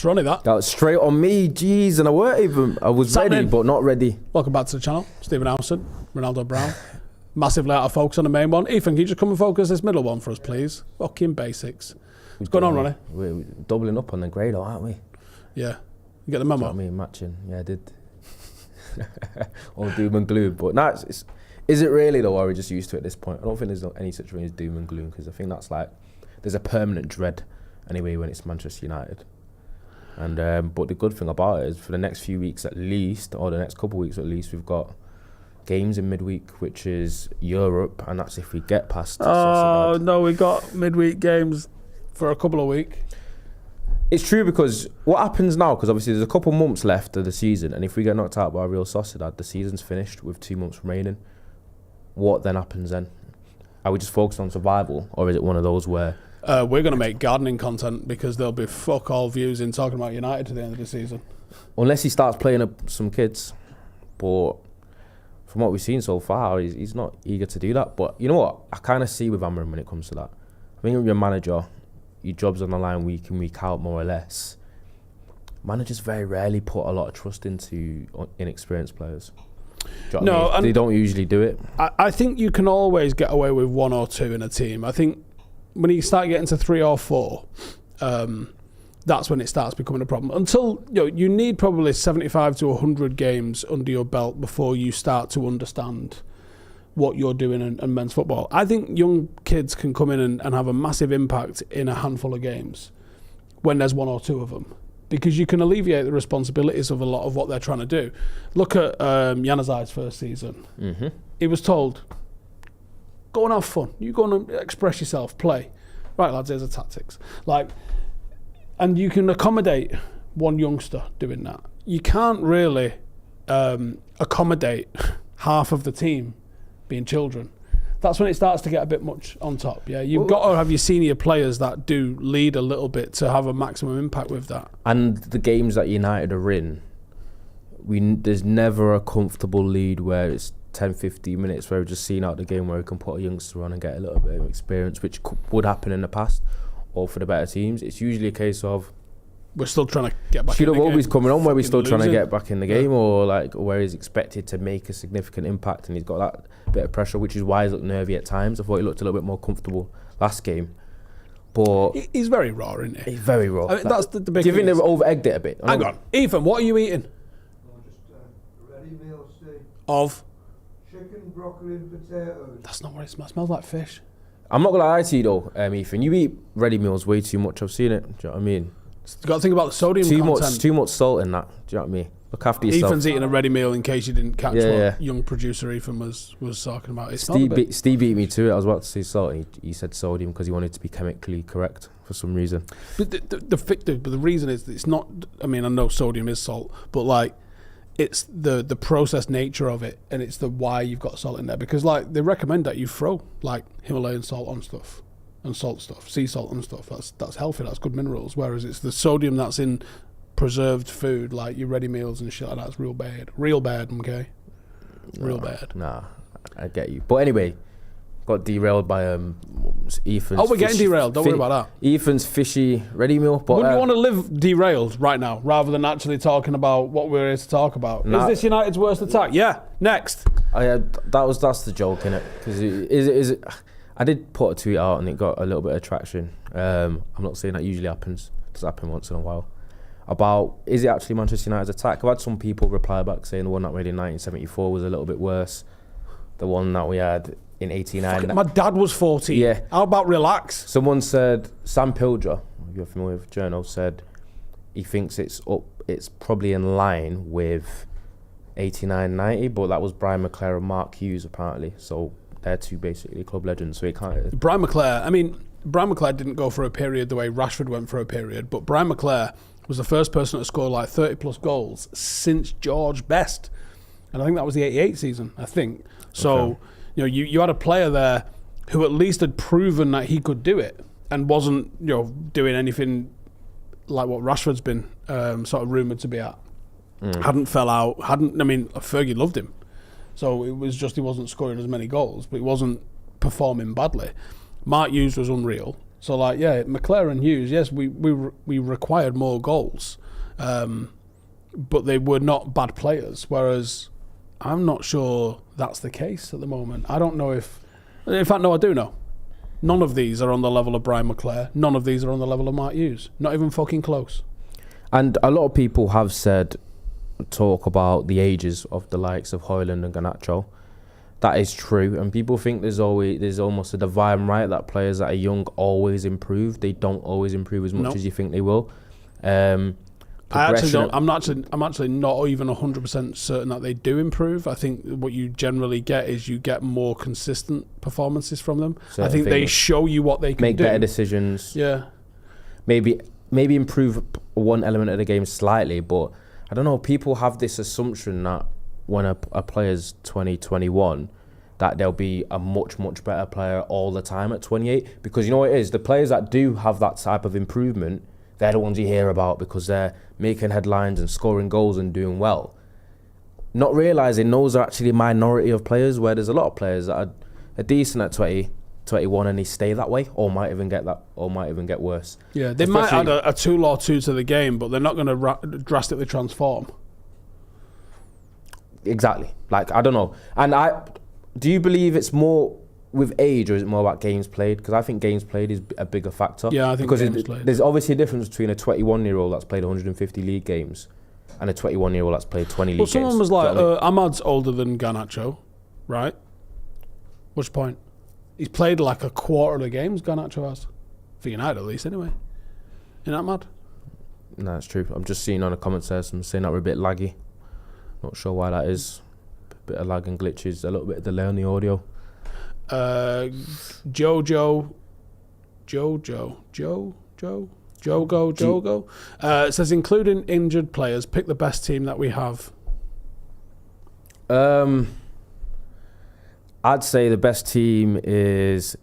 That's Ronnie, that. That was straight on me, jeez, and I was ready, but not ready. Welcome back to the channel. Stephen Howson, Ronaldo Brown. Massively out of focus on the main one. Ethan, can you just come and focus this middle one for us, please? Fucking basics. What's going on, Ronnie? We're doubling up on the grade, aren't we? Yeah. You get the memo? I mean, matching. Yeah, I did. All doom and gloom. But no, is it really, though, or are we just used to it at this point? I don't think there's any such thing as doom and gloom, because I think that's like, there's a permanent dread, anyway, when it's Manchester United. And but the good thing about it is, for the next few weeks at least, or the next couple of weeks at least, we've got games in midweek, which is Europe, and that's if we get past. Oh no, we got midweek games for a couple of weeks. It's true, because what happens now, because obviously there's a couple months left of the season, and if we get knocked out by Real Sociedad, the season's finished with 2 months remaining. What then happens then? Are we just focused on survival, or is it one of those where we're going to make gardening content, because there'll be fuck all views in talking about United to the end of the season, unless he starts playing up some kids? But from what we've seen so far, he's not eager to do that. But you know what? I kind of see with Amram when it comes to that. I think when you're a manager, your job's on the line week in, week out, more or less. Managers very rarely put a lot of trust into inexperienced players. Do you know what I mean? They don't usually do it. I think you can always get away with 1 or 2 in a team. I think when you start getting to 3 or 4, that's when it starts becoming a problem. Until you need probably 75 to 100 games under your belt before you start to understand what you're doing in men's football. I think young kids can come in and have a massive impact in a handful of games when there's 1 or 2 of them, because you can alleviate the responsibilities of a lot of what they're trying to do. Look at Januzaj's first season. Mm-hmm. He was told, go and have fun. You go and express yourself, play. Right, lads, here's the tactics. And you can accommodate one youngster doing that. You can't really accommodate half of the team being children. That's when it starts to get a bit much on top. Yeah, you've got to have your senior players that do lead a little bit to have a maximum impact with that. And the games that United are in, there's never a comfortable lead where it's 10, 15 minutes where we've just seen out the game where we can put a youngster on and get a little bit of experience, which would happen in the past, or for the better teams. It's usually a case of we're still trying to get back in the game. Always coming on where we're still trying to get back in the game, or where he's expected to make a significant impact, and he's got that bit of pressure, which is why he's looked nervy at times. I thought he looked a little bit more comfortable last game. But he's very raw, isn't he? He's very raw. I mean, that's the big thing. Do you think they've over-egged it a bit? Hang on. Ethan, what are you eating? Just a ready meal steak. Of? Chicken, broccoli and potatoes. That's not what it smells. It smells like fish. I'm not going to lie to you though, Ethan. You eat ready meals way too much. I've seen it. Do you know what I mean? You've got to think about the sodium content. Too much salt in that. Do you know what I mean? Look after yourself. Ethan's eating a ready meal, in case you didn't catch what young producer Ethan was talking about. Steve beat me to it. I was about to say salt, and he said sodium because he wanted to be chemically correct for some reason. But the reason is that it's not. I mean, I know sodium is salt, but it's the processed nature of it, and it's the why you've got salt in there. Because they recommend that you throw Himalayan salt on stuff. And salt stuff, sea salt and stuff. That's healthy. That's good minerals. Whereas it's the sodium that's in preserved food, like your ready meals and shit like that. It's real bad. Real bad. Okay. Real bad. Nah, I get you. But anyway, got derailed by Ethan's. Oh, we're getting derailed. Don't worry about that. Ethan's fishy ready meal. But wouldn't you want to live derailed right now, rather than actually talking about what we're here to talk about? Is this United's worst attack? Yeah. Next. That's the joke, innit? Because I did put a tweet out and it got a little bit of traction. I'm not saying that usually happens. It does happen once in a while. About, is it actually Manchester United's attack? I've had some people reply back saying the one that we had in 1974 was a little bit worse. The one that we had in 89. My dad was 14. Yeah. How about relax? Someone said, Sam Pilger, if you're familiar with Journal, said he thinks it's probably in line with 89-90, but that was Brian McClare and Mark Hughes apparently. So they're two basically club legends, so he can't. Brian McClare didn't go for a period the way Rashford went for a period, but Brian McClare was the first person to score 30 plus goals since George Best, and I think that was the 88 season. I think so. Okay. You had a player there who at least had proven that he could do it and wasn't doing anything like what Rashford's been sort of rumoured to be at. Hadn't fell out. Fergie loved him. So it was just he wasn't scoring as many goals, but he wasn't performing badly. Mark Hughes was unreal. So, like, yeah, McClare and Hughes, yes, we required more goals, but they were not bad players, whereas I'm not sure that's the case at the moment. I don't know if... In fact, no, I do know. None of these are on the level of Brian McClare. None of these are on the level of Mark Hughes. Not even fucking close. And a lot of people have talk about the ages of the likes of Højlund and Garnacho. That is true, and people think there's almost a divine right that players that are young always improve. They don't always improve as much as you think they will. I'm actually not even 100% certain that they do improve. I think what you generally get is you get more consistent performances from them. I think they show you what they can make do. Better decisions. Yeah. Maybe improve one element of the game slightly, but I don't know. People have this assumption that when a player's 20, 21, that they'll be a much, much better player all the time at 28. Because you know what it is? The players that do have that type of improvement, they're the ones you hear about because they're making headlines and scoring goals and doing well. Not realising those are actually a minority of players, where there's a lot of players that are decent at 20, 21 and they stay that way, or might even get worse. Yeah, they might add a tool or two to the game, but they're not going to drastically transform. Exactly. Like, I don't know. And do you believe it's more with age, or is it more about games played? Because I think games played is a bigger factor. Yeah, I think games played. There's obviously a difference between a 21-year-old that's played 150 league games and a 21-year-old that's played 20 league games. Well, someone was like, Ahmad's older than Garnacho, right? What's your point? He's played like a quarter of the games Garnacho has. For United, at least, anyway. Isn't that mad? No, it's true. I'm just seeing on the comments there some saying that we're a bit laggy. Not sure why that is. A bit of lag and glitches, a little bit of delay on the audio. Jogo. It says, including injured players, pick the best team that we have. I'd say the best team is...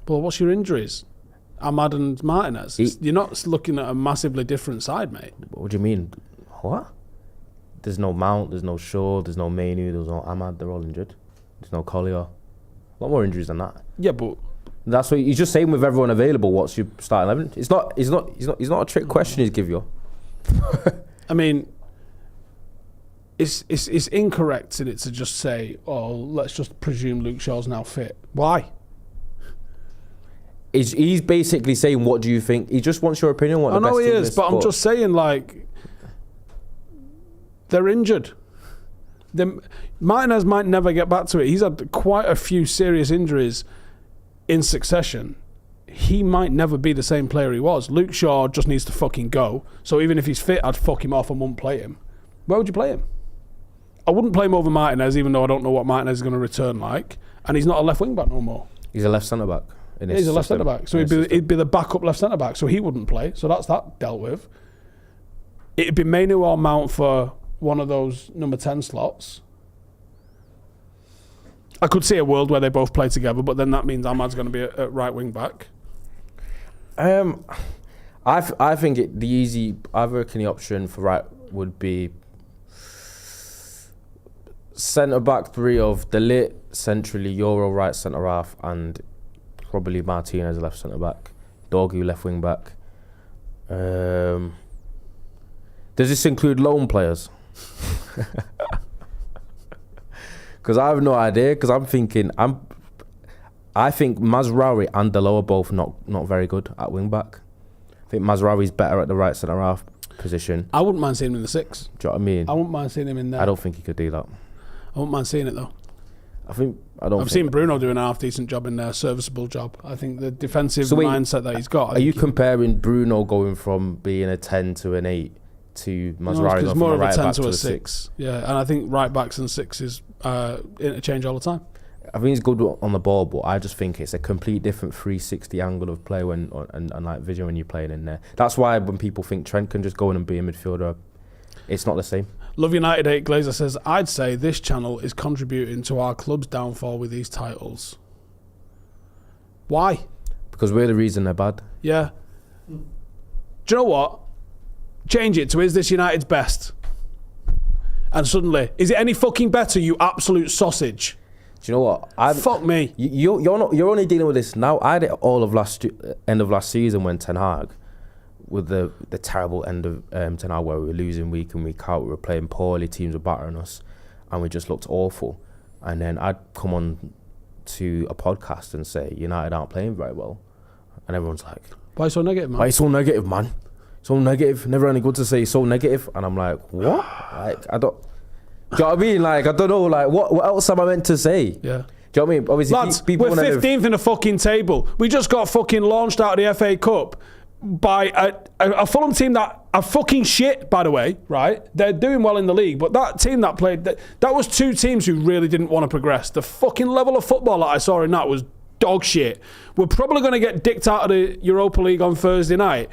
Well, what's your injuries? Ahmad and Martinez. You're not looking at a massively different side, mate. What do you mean? What? There's no Mount, there's no Shaw, there's no Mainu, there's no Ahmad. They're all injured. There's no Collier. A lot more injuries than that. Yeah, but that's what he's just saying. With everyone available, what's your starting 11? It's not a trick question he's give you. I mean, it's incorrect in it to just say, oh, let's just presume Luke Shaw's now fit. Why? He's basically saying, what do you think? He just wants your opinion. I know he is, but I'm just saying, like, they're injured. Martinez might never get back to it. He's had quite a few serious injuries in succession. He might never be the same player he was. Luke Shaw just needs to fucking go. So even if he's fit, I'd fuck him off and wouldn't play him. Where would you play him? I wouldn't play him over Martinez, even though I don't know what Martinez is going to return like. And he's not a left wing back no more. He's a left centre back. He's a left centre back. So he'd be the backup left centre back. So he wouldn't play. So that's that dealt with. It'd be Mainu or Mount for one of those number 10 slots. I could see a world where they both play together, but then that means Ahmad's going to be a right wing back. I think I reckon the option for right would be centre back 3 of De Ligt, centrally Euro right centre half, and probably Martinez left centre back, Dorgu left wing back. Does this include loan players? Because I have no idea. Because I think Mazraoui and Delo are both not very good at wing back. I think Mazraoui's better at the right centre half position. I wouldn't mind seeing him in the 6. Do you know what I mean? I wouldn't mind seeing him in there. I don't think he could do that. I wouldn't mind seeing it though. I've seen Bruno doing a half decent job in there, serviceable job. I think the defensive mindset that he's got. Are you comparing Bruno going from being a 10 to an 8 to Mazraoui going from a right back to a 6? Yeah, and I think right backs and 6s interchange all the time. I think he's good on the ball, but I just think it's a complete different 360 angle of play and like vision when you're playing in there. That's why when people think Trent can just go in and be a midfielder, it's not the same. Love United 8 Glazer says, I'd say this channel is contributing to our club's downfall with these titles. Why? Because we're the reason they're bad. Yeah. Do you know what? Change it to, is this United's best? And suddenly, is it any fucking better, you absolute sausage? Do you know what? Fuck me. You're only dealing with this now. I had it all of end of last season when Ten Hag, with the terrible end of Ten Hag where we were losing week in, week out, we were playing poorly, teams were battering us, and we just looked awful. And then I'd come on to a podcast and say United aren't playing very well, and everyone's like, "Why so negative, man? Why so negative, man? So negative. Never any good to say. So negative." And I'm like, what? Like, I don't. Do you know what I mean? Like, I don't know. Like, what else am I meant to say? Yeah. Do you know what I mean? Obviously, lads, people we're 15th in the fucking table. We just got fucking launched out of the FA Cup by a Fulham team that are fucking shit, by the way, right? They're doing well in the league, but that team that played, that was two teams who really didn't want to progress. The fucking level of football that I saw in that was dog shit. We're probably going to get dicked out of the Europa League on Thursday night.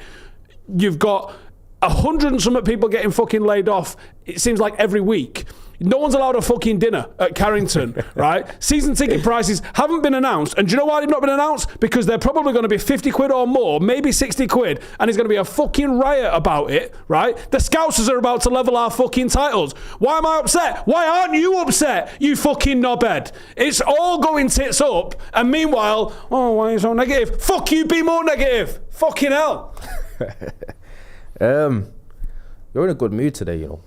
You've got 100 and something people getting fucking laid off, it seems like every week. No one's allowed a fucking dinner at Carrington, right? Season ticket prices haven't been announced. And do you know why they've not been announced? Because they're probably going to be 50 quid or more, maybe 60 quid. And there's going to be a fucking riot about it, right? The Scousers are about to level our fucking titles. Why am I upset? Why aren't you upset, you fucking knobhead? It's all going tits up. And meanwhile, oh, why are you so negative? Fuck you, be more negative. Fucking hell. You're in a good mood today, you know.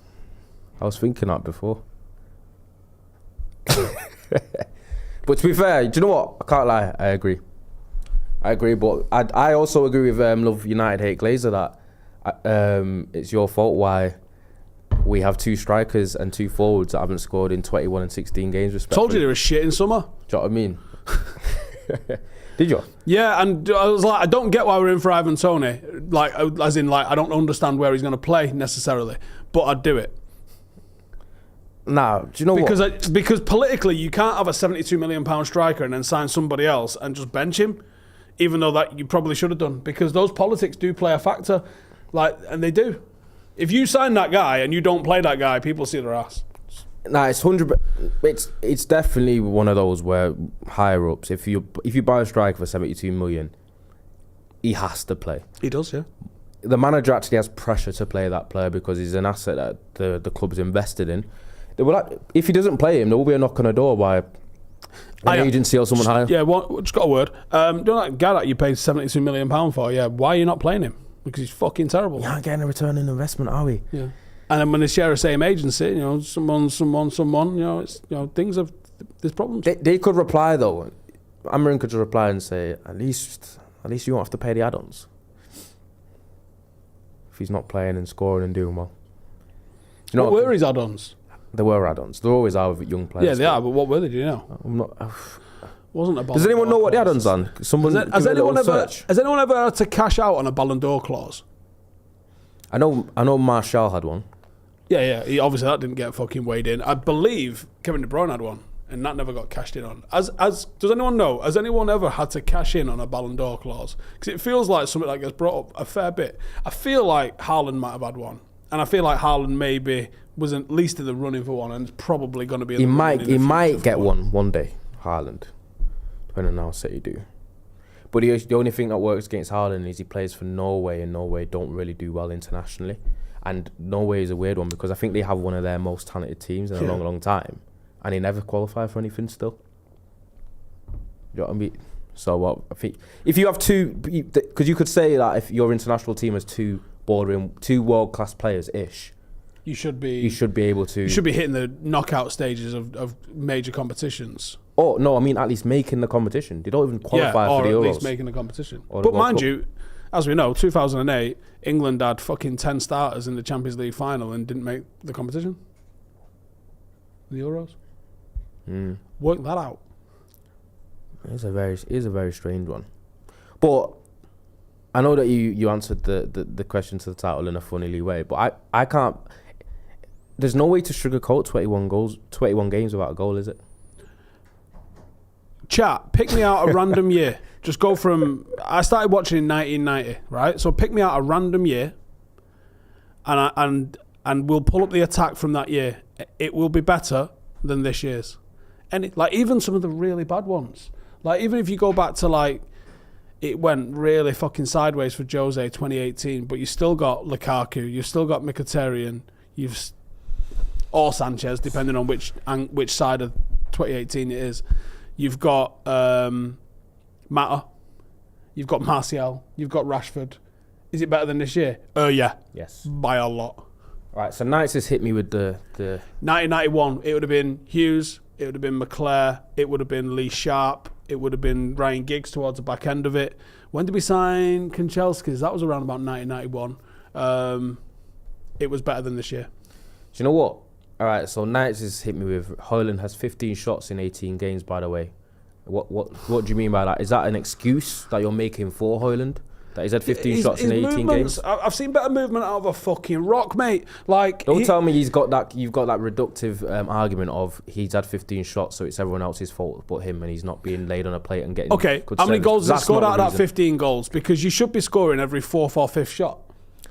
I was thinking that before. But to be fair, do you know what? I can't lie. I agree, but I also agree with Love United Hate Glazer that it's your fault why we have 2 strikers and 2 forwards that haven't scored in 21 and 16 games respectively. Told you they were shit in summer. Do you know what I mean? Did you? Yeah, and I was like, I don't get why we're in for Ivan Toney. Like, as in, like, I don't understand where he's going to play necessarily, but I'd do it. Nah, do you know what? Because politically, you can't have a £72 million striker and then sign somebody else and just bench him, even though that you probably should have done, because those politics do play a factor, like, and they do. If you sign that guy and you don't play that guy, people see their ass. Nah, it's definitely one of those where higher ups, if you buy a striker for 72 million, he has to play. He does, yeah. The manager actually has pressure to play that player because he's an asset that the club's invested in. If he doesn't play him, there will be a knock on the door by an agency or someone higher. Yeah, just got a word. Don't that guy that you paid £72 million for, yeah, why are you not playing him? Because he's fucking terrible. You aren't getting a return on investment, are we? Yeah. And then when they share the same agency, you know, someone, you know, it's, you know, things have, there's problems. They could reply though. Amarin could just reply and say, at least you won't have to pay the add-ons if he's not playing and scoring and doing well. You know what were his add-ons? There were add-ons. There always are with young players. Yeah, they are. But what were they? Do you know? I'm not. Wasn't a. Does anyone know what the add-ons are? Has anyone ever had to cash out on a Ballon d'Or clause? I know Martial had one. Yeah. He obviously that didn't get fucking weighed in. I believe Kevin De Bruyne had one, and that never got cashed in on. Does anyone know? Has anyone ever had to cash in on a Ballon d'Or clause? Because it feels like something that gets brought up a fair bit. I feel like Howlund might have had one, and I feel like Howlund maybe was at least in the running for one, and it's probably going to be. He might get one day, Howlund, depending on how City do. But the only thing that works against Howlund is he plays for Norway, and Norway don't really do well internationally. And Norway is a weird one because I think they have one of their most talented teams in a long time, and they never qualify for anything still. You know what I mean? So I think if you have 2, because you could say that if your international team has 2 world-class players-ish, you should be able to. You should be hitting the knockout stages of major competitions. Oh no, I mean at least making the competition. They don't even qualify for the Euros. Or at least making the competition. But mind you, as we know, 2008, England had fucking 10 starters in the Champions League final and didn't make the competition. The Euros. Work that out. It's a very strange one. But I know that you answered the question to the title in a funnily way, but I can't. There's no way to sugarcoat 21 games without a goal, is it? Chat, pick me out a random year. Just go from. I started watching in 1990, right? So pick me out a random year, and we'll pull up the attack from that year. It will be better than this year's. And like even some of the really bad ones. Like even if you go back to like, it went really fucking sideways for Jose 2018, but you still got Lukaku, you've still got Mkhitaryan, or Sanchez, depending on which side of 2018 it is. You've got Mata. You've got Martial. You've got Rashford. Is it better than this year? Yeah. Yes. By a lot. Right, so Knights has hit me with the 1991, it would have been Hughes, it would have been McClare, it would have been Lee Sharp, it would have been Ryan Giggs towards the back end of it. When did we sign Kanchelskis? That was around about 1991. It was better than this year. Do you know what? All right, so Knights has hit me with Højlund has 15 shots in 18 games, by the way. What do you mean by that? Is that an excuse that you're making for Højlund? That he's had 15 shots in 18 games? I've seen better movement out of a fucking rock, mate. Like, don't tell me you've got that reductive argument of he's had 15 shots, so it's everyone else's fault but him, and he's not being laid on a plate and getting okay, good how many service. goals has he scored out of that reason. 15 goals? Because you should be scoring every fourth or fifth shot.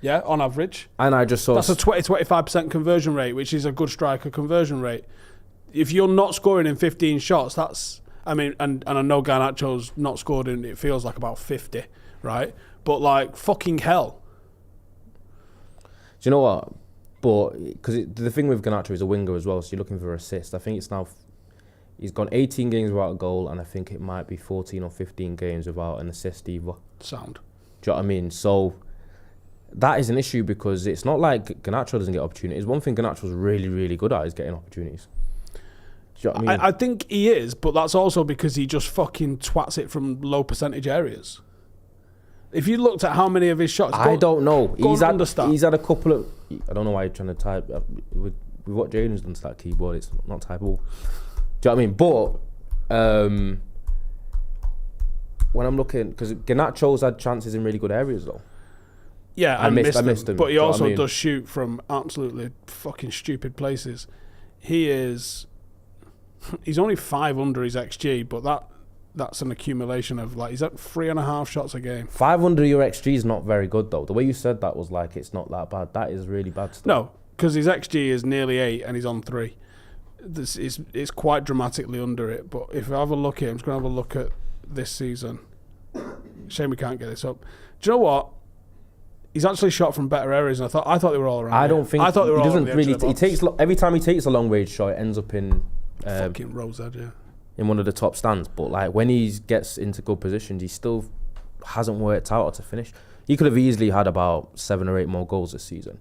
Yeah, on average. And I just saw... That's a 20-25% conversion rate, which is a good striker conversion rate. If you're not scoring in 15 shots, that's... I memean, and I know Garnacho's not scored in, it feels like about 50, right? But, like, fucking hell. Do you know what? But, because the thing with Garnacho is a winger as well, so you're looking for assist. I think it's now... He's gone 18 games without a goal, and I think it might be 14 or 15 games without an assist either. Sound. Do you know what I mean? So... That is an issue because it's not like Garnacho doesn't get opportunities. One thing Garnacho's really, really good at is getting opportunities. Do you know what I mean? I think he is, but that's also because he just fucking twats it from low percentage areas. If you looked at how many of his shots... I don't know. He's had a couple of... I don't know why you're trying to type... With what Jaden's done to that keyboard, it's not typeable. Do you know what I mean? But... when I'm looking... Because Garnacho's had chances in really good areas, though. Yeah, I missed him. But he also does does shoot from absolutely fucking stupid places. He's only 5 under his XG, but that's an accumulation of, like, he's at 3.5 shots a game. 5 under your XG is not very good, though. The way you said that was like it's not that bad. That is really bad stuff. No, because his XG is nearly 8 and he's on 3. It's quite dramatically under it. But if I have a look here, I'm just going to have a look at this season. Shame we can't get this up. Do you know what? He's actually shot from better areas, and I thought they were all around. I don't think I thought they were he all doesn't on the really. edge of the He box. takes every time he takes a long range shot, it ends up in fucking Rose Edge, yeah. in one of the top stands. But like when he gets into good positions, he still hasn't worked out how to finish. He could have easily had about 7 or 8 more goals this season.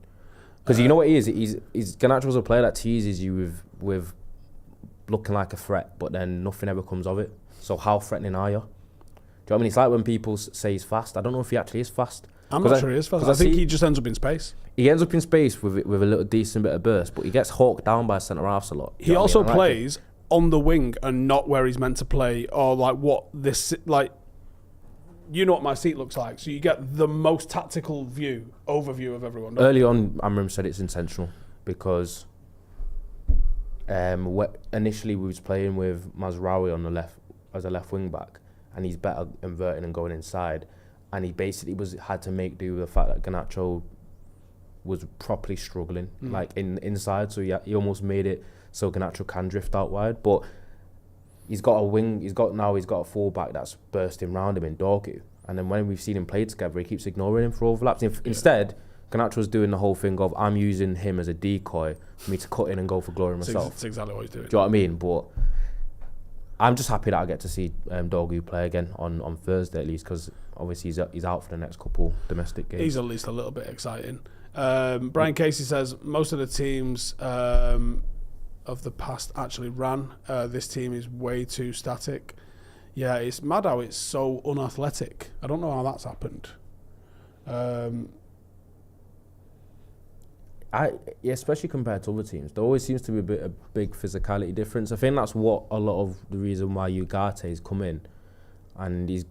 Because you know what he is? He's Garnacho's a player that teases you with looking like a threat, but then nothing ever comes of it. So how threatening are you? Do you know what I mean? It's like when people say he's fast. I don't know if he actually is fast. I'm not sure he is fast. I think he just ends up in space. He ends up in space with a little decent bit of burst, but he gets hawked down by centre-halves a lot. He also plays on the wing and not where he's meant to play, or like what this, like, you know what my seat looks like, so you get the most tactical overview of everyone. Early on, Amram said it's intentional because initially we was playing with Mazraoui on the left as a left wing back, and he's better inverting and going inside. And he basically had to make do with the fact that Garnacho was properly struggling, like inside. So he almost made it so Garnacho can drift out wide. But he's got a wing. He's got a fullback that's bursting round him in Dorgu. And then when we've seen him play together, he keeps ignoring him for overlaps. Instead, Garnacho's doing the whole thing of I'm using him as a decoy for me to cut in and go for glory myself. That's exactly what he's doing. Do you know what I mean? But I'm just happy that I get to see Dorgu play again on Thursday at least, because obviously he's out for the next couple domestic games. He's at least a little bit exciting. Brian Casey says most of the teams of the past actually ran. This team is way too static. Yeah, it's mad how it's so unathletic. I don't know how that's happened. Especially compared to other teams, there always seems to be a big physicality difference. I think that's what a lot of the reason why Ugate's come in, and he's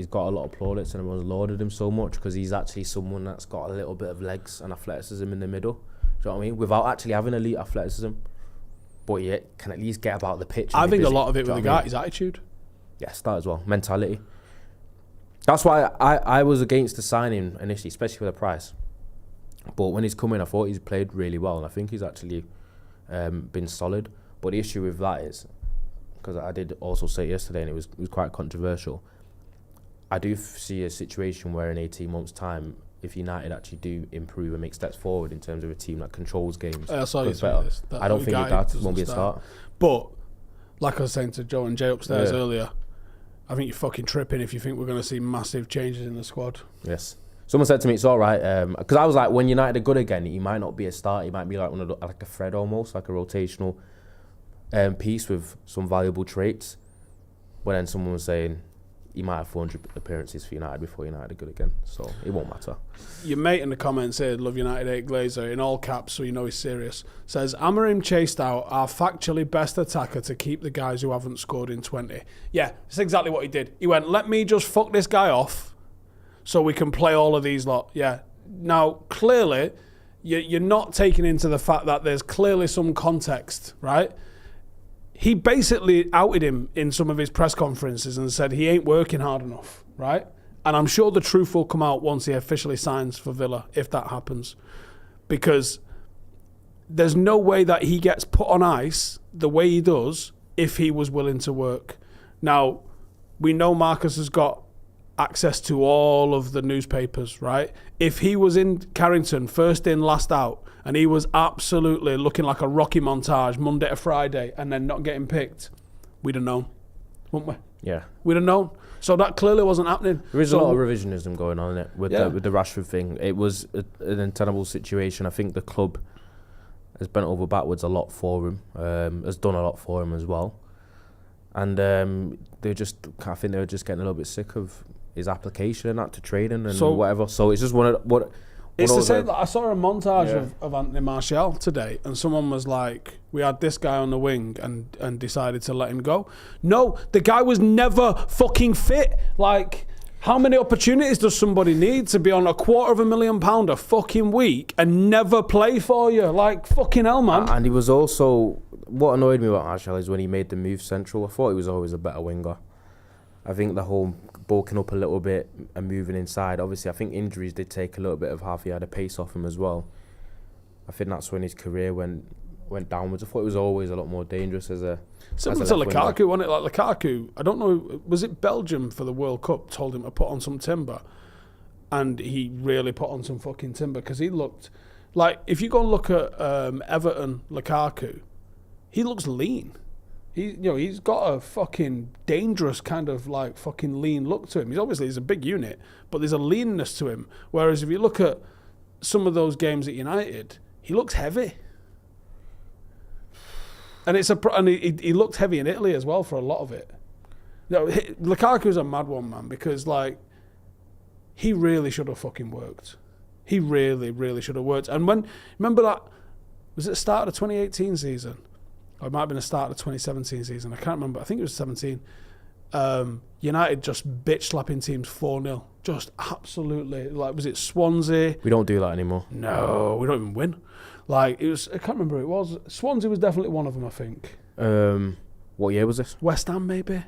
got a lot of plaudits and everyone's lauded him so much because he's actually someone that's got a little bit of legs and athleticism in the middle. Do you know what I mean? Without actually having elite athleticism, but he can at least get about the pitch. I think a lot of it with the guy is attitude. Yes, that as well. Mentality. That's why I was against the signing initially, especially with the price. But when he's come in, I thought he's played really well, and I think he's actually been solid. But the issue with that is, because I did also say it yesterday, and it was quite controversial, I do see a situation where in 18 months' time, if United actually do improve and make steps forward in terms of a team that controls games, I saw you say this. I don't think Ugarte won't be a start. But like I was saying to Joe and Jay upstairs Yeah. earlier, I think you're fucking tripping if you think we're going to see massive changes in the squad. Yes. Someone said to me, it's all right. Because I was like, when United are good again, he might not be a start. He might be like like a thread almost, like a rotational piece with some valuable traits. But then someone was saying he might have 400 appearances for United before United are good again. So it won't matter. Your mate in the comments said, "Love United 8 Glazer," in all caps, so you know he's serious. Says, Amorim chased out our factually best attacker to keep the guys who haven't scored in 20. Yeah, that's exactly what he did. He went, let me just fuck this guy off so we can play all of these lot. Yeah. Now, clearly, you're not taking into the fact that there's clearly some context, right? He basically outed him in some of his press conferences and said he ain't working hard enough, right? And I'm sure the truth will come out once he officially signs for Villa, if that happens. Because there's no way that he gets put on ice the way he does if he was willing to work. Now, we know Marcus has got access to all of the newspapers, right? If he was in Carrington, first in, last out, and he was absolutely looking like a Rocky montage Monday to Friday and then not getting picked, we'd have known, wouldn't we? Yeah. We'd have known. So that clearly wasn't happening. There is a lot of revisionism going on in it with the Rashford thing. It was an untenable situation. I think the club has bent over backwards a lot for him, has done a lot for him as well. And I think they were just getting a little bit sick of his application and that to training and whatever. So it's just It's the same. I saw a montage of Anthony Martial today, and someone was like, we had this guy on the wing and decided to let him go. No, the guy was never fucking fit. Like, how many opportunities does somebody need to be on £250,000 a fucking week and never play for you? Like, fucking hell, man. And he was also, what annoyed me about Martial is when he made the move central. I thought he was always a better winger. I think the whole bulking up a little bit and moving inside. Obviously, I think injuries did take a little bit of half a yard of pace off him as well. I think that's when his career went downwards. I thought he was always a lot more dangerous as a similar to Lukaku, wasn't it? Like Lukaku, I don't know, was it Belgium for the World Cup told him to put on some timber, and he really put on some fucking timber because he looked like, if you go and look at Everton Lukaku, he looks lean. He's got a fucking dangerous kind of like fucking lean look to him. He's a big unit, but there's a leanness to him. Whereas if you look at some of those games at United, he looks heavy. And he looked heavy in Italy as well for a lot of it. Lukaku's a mad one, man, because like he really should have fucking worked. He really, really should have worked. And remember that, was it the start of the 2018 season? Or it might have been the start of the 2017 season. I can't remember. I think it was 17. United just bitch slapping teams 4-0. Just absolutely. Like, was it Swansea? We don't do that anymore. No, we don't even win. Like, it was, I can't remember who it was. Swansea was definitely one of them, I think. What year was this? West Ham, maybe.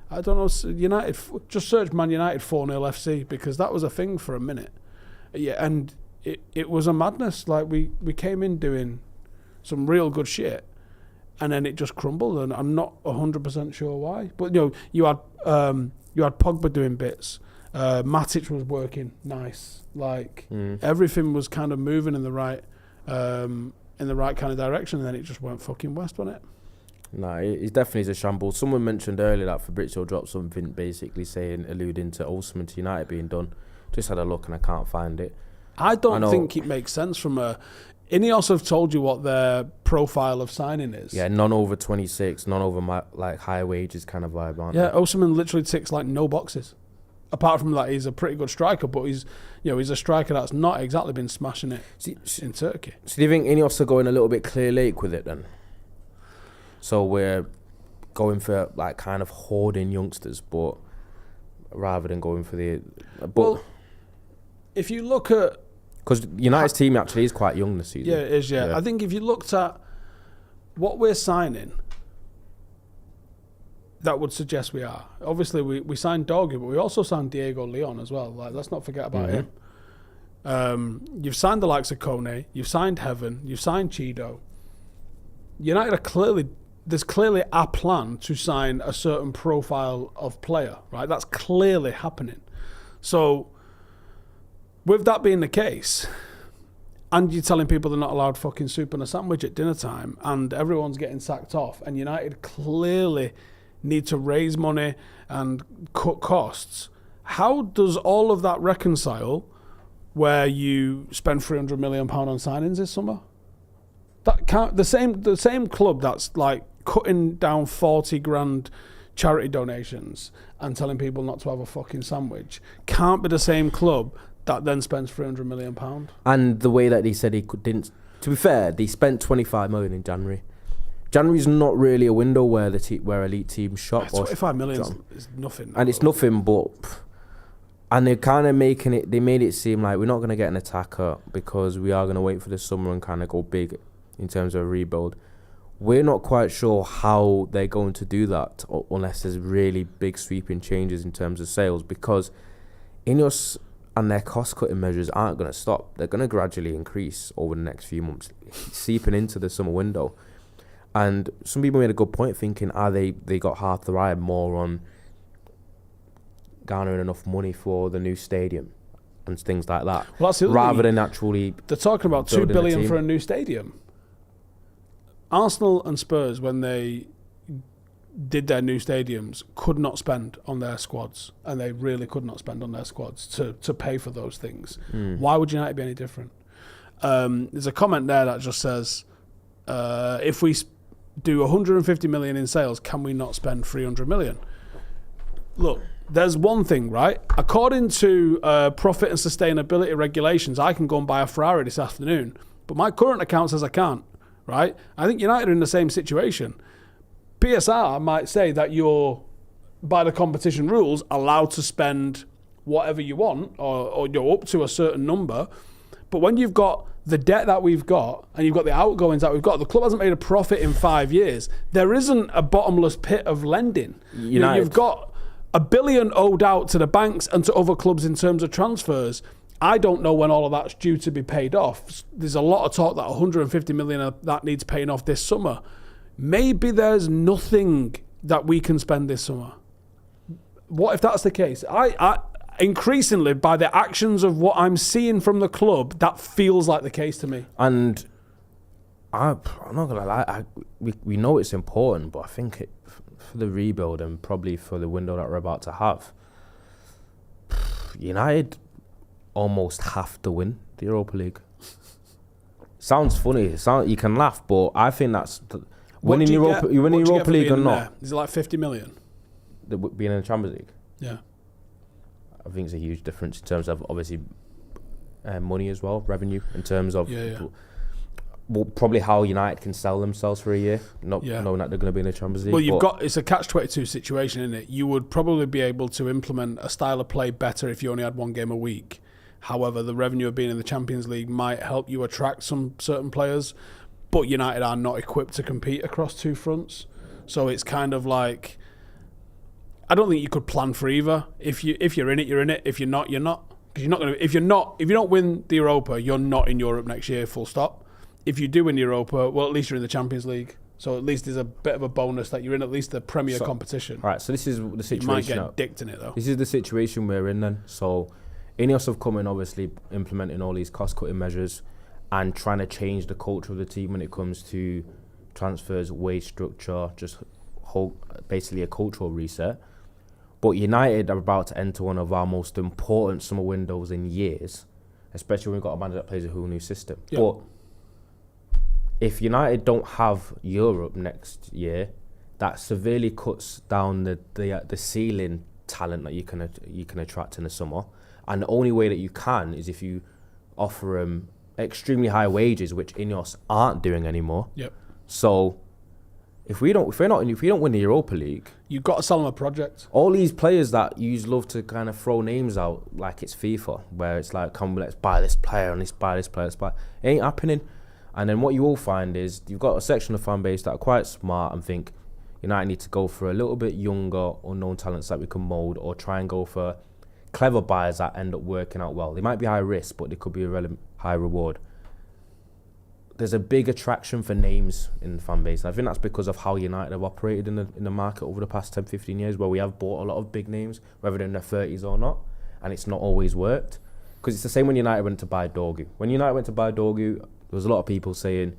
I don't know. United, just search Man United 4-0 FC, because that was a thing for a minute. Yeah, and it was a madness. Like, we came in doing some real good shit, and then it just crumbled, and I'm not 100% sure why. But you had Pogba doing bits. Matic was working nice. Like everything was kind of moving in the right kind of direction, and then it just went fucking west, wasn't it? No, it definitely is a shambles. Someone mentioned earlier that Fabrizio dropped something basically alluding to Howson to United being done. Just had a look and I can't find it. I don't think it makes sense from a... Ineos have told you what their profile of signing is. Yeah, none over 26, none over like high wages kind of vibe, aren't they? Osimhen literally ticks like no boxes. Apart from that, he's a pretty good striker, but he's a striker that's not exactly been smashing it in Turkey. So do you think Ineos are going a little bit Clear Lake with it then? So we're going for like kind of hoarding youngsters, but rather than going for the... Well, if you look at... Because United's team actually is quite young this season. Yeah, it is, yeah. I think if you looked at what we're signing, that would suggest we are. Obviously, we signed Doggy, but we also signed Diego Leon as well. Like, let's not forget about him. You've signed the likes of Kone, you've signed Heaven, you've signed Chido. United are there's clearly a plan to sign a certain profile of player, right? That's clearly happening. So, with that being the case, and you're telling people they're not allowed fucking soup and a sandwich at dinner time, and everyone's getting sacked off, and United clearly need to raise money and cut costs. How does all of that reconcile where you spend £300 million on signings this summer? That can't, the same club that's like cutting down 40 grand charity donations and telling people not to have a fucking sandwich can't be the same club that then spends £300 million. And the way that they said didn't. To be fair, they spent 25 million in January. January's not really a window where where elite teams shop. 25 million is nothing. And it's nothing, but. And they're kind of making it. They made it seem like we're not going to get an attacker because we are going to wait for the summer and kind of go big in terms of a rebuild. We're not quite sure how they're going to do that unless there's really big sweeping changes in terms of sales, because Inos and their cost-cutting measures aren't going to stop. They're going to gradually increase over the next few months, seeping into the summer window. And some people made a good point thinking, they got half the eye more on garnering enough money for the new stadium and things like that, well, that's the other rather thing. than actually they're talking about $2 billion for a new stadium. Arsenal and Spurs, when they did their new stadiums, could not spend on their squads, and they really could not spend on their squads to pay for those things. Why would United be any different? There's a comment there that just says, if we do 150 million in sales, can we not spend 300 million? Look, there's one thing, right? According to profit and sustainability regulations, I can go and buy a Ferrari this afternoon, but my current account says I can't, right? I think United are in the same situation. PSR might say that you're, by the competition rules, allowed to spend whatever you want, or you're up to a certain number. But when you've got the debt that we've got, and you've got the outgoings that we've got, the club hasn't made a profit in 5 years. There isn't a bottomless pit of lending. You've got $1 billion owed out to the banks and to other clubs in terms of transfers. I don't know when all of that's due to be paid off. There's a lot of talk that 150 million of that needs paying off this summer. Maybe there's nothing that we can spend this summer. What if that's the case? I increasingly, by the actions of what I'm seeing from the club, that feels like the case to me. And I'm not gonna lie, we know it's important, but I think for the rebuild and probably for the window that we're about to have, United almost have to win the Europa League. Sounds funny. You can laugh, but I think that's winning Europa League or not. There? Is it like 50 million? Being in the Champions League? Yeah. I think it's a huge difference in terms of obviously money as well, revenue, in terms of well, probably how United can sell themselves for a year, knowing that they're going to be in the Champions League. Well, it's a catch-22 situation, isn't it? You would probably be able to implement a style of play better if you only had one game a week. However, the revenue of being in the Champions League might help you attract some certain players, but United are not equipped to compete across two fronts. So it's kind of like, I don't think you could plan for either. If you're in it, you're in it. If you're not, you're not. Because you're not going to. If you don't win the Europa, you're not in Europe next year. Full stop. If you do win the Europa, well, at least you're in the Champions League. So at least there's a bit of a bonus that you're in at least the Premier competition. All right. So this is the situation. You might get dicked in it though. This is the situation we're in then. So Inos have come in, obviously implementing all these cost-cutting measures and trying to change the culture of the team when it comes to transfers, wage structure, just basically a cultural reset. But United are about to enter one of our most important summer windows in years, especially when we've got a manager that plays a whole new system. Yeah. But if United don't have Europe next year, that severely cuts down the ceiling talent that you can attract in the summer. And the only way that you can is if you offer them extremely high wages, which Inos aren't doing anymore. Yep. So if we don't win the Europa League, you've got to sell them a project. All these players that you love to kind of throw names out like it's FIFA, where it's like, come, let's buy this player and let's buy this player, it ain't happening. And then what you will find is you've got a section of fan base that are quite smart and think United need to go for a little bit younger, unknown talents that we can mould, or try and go for clever buys that end up working out well. They might be high risk, but they could be a relevant high reward. There's a big attraction for names in the fan base. And I think that's because of how United have operated in the market over the past 10, 15 years, where we have bought a lot of big names, whether they're in their 30s or not, and it's not always worked. because it's the same when United went to buy Dorgu. When United went to buy Dorgu, there was a lot of people saying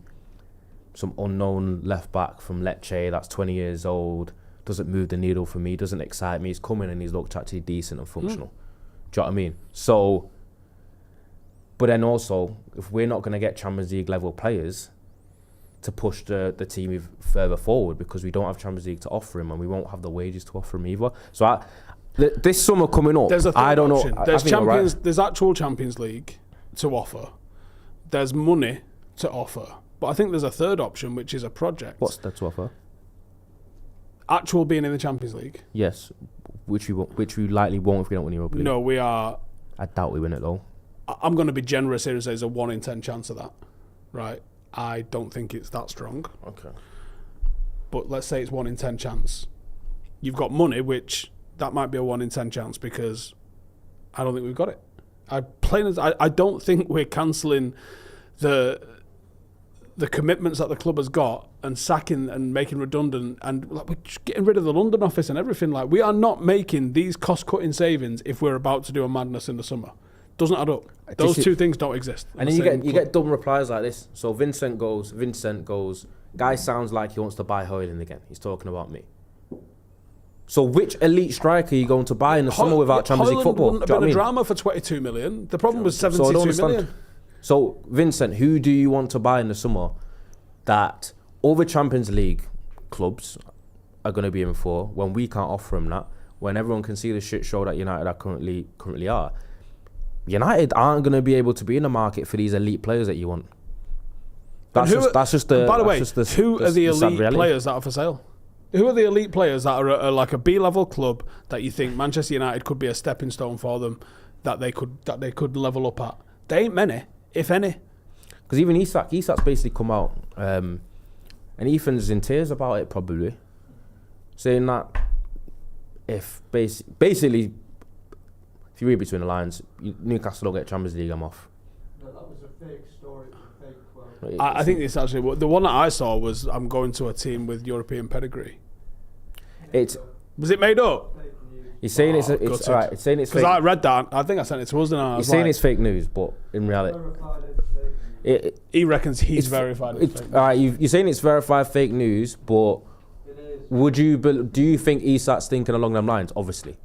some unknown left back from Lecce that's 20 years old, doesn't move the needle for me, doesn't excite me. He's coming and he's looked actually decent and functional. Do you know what I mean? So, but then also, if we're not going to get Champions League level players to push the team further forward, because we don't have Champions League to offer him and we won't have the wages to offer him either. So this summer coming up, I don't know. There's actual Champions League to offer. There's money to offer. But I think there's a third option, which is a project. What's that to offer? Actual being in the Champions League. Yes, which we likely won't if we don't win Europa League. No, we are. I doubt we win it though. I'm going to be generous here and say there's a 1 in 10 chance of that. Right? I don't think it's that strong. Okay. But let's say it's 1 in 10 chance. You've got money, which that might be a 1 in 10 chance because I don't think we've got it. I don't think we're cancelling the commitments that the club has got and sacking and making redundant, and like, we're just getting rid of the London office and everything. Like, we are not making these cost-cutting savings if we're about to do a madness in the summer. Doesn't add up. Those two things don't exist. And then you get dumb replies like this. So Vincent goes. Guy sounds like he wants to buy Højlund again. He's talking about me. So which elite striker are you going to buy in the summer without Champions League football? Wouldn't have been a drama for 22 million. The problem was 72 million. So Vincent, who do you want to buy in the summer that other Champions League clubs are going to be in for when we can't offer them that? When everyone can see the shit show that United are currently are. United aren't going to be able to be in the market for these elite players that you want. By the way, who are the elite players that are for sale? Who are the elite players that are like a B-level club that you think Manchester United could be a stepping stone for them, that they could level up at? There ain't many, if any. Because even Isak's basically come out, and Ethan's in tears about it probably, saying that if basically, if you read between the lines, Newcastle don't get Champions League, I'm off. No, that was a fake story, a fake quote. I think it's actually, the one that I saw was, I'm going to a team with European pedigree. Was it made up? He's saying it's alright. He's saying it's fake. Because I read that. I think I sent it to us. He's saying it's fake news, but in reality, he reckons he's verified. Alright, you're saying it's verified fake news, but do you think Isak's thinking along them lines? Obviously.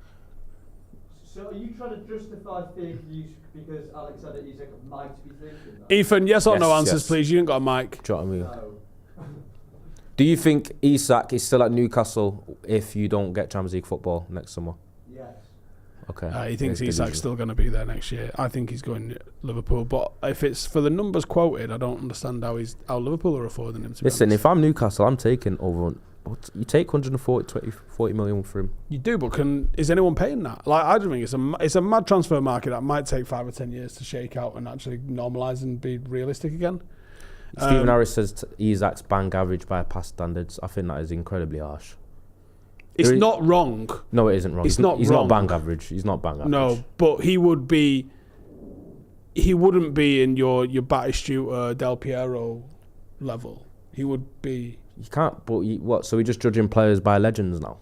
So are you trying to justify fake news because Alexander Isak might be thinking that? Ethan, yes or no answers, please. You ain't got a mic. Do you know what I mean? No. Do you think Isak is still at Newcastle if you don't get Champions League football next summer? Yes. Okay. He thinks Isak's still going to be there next year. I think he's going to Liverpool. But if it's for the numbers quoted, I don't understand how Liverpool are affording him. Listen, if I'm Newcastle, I'm taking over. You take 40 million for him. You do, but is anyone paying that? Like, I don't think it's a mad transfer market that might take 5 or 10 years to shake out and actually normalise and be realistic again. Stephen Harris says Isak's bank average by past standards. I think that is incredibly harsh. It's not wrong. No, it isn't wrong. He's not bank average. He's not bank average. No, but he would be. He wouldn't be in your Batistuta, Del Piero level. He would be. You can't. But what? So we're just judging players by legends now.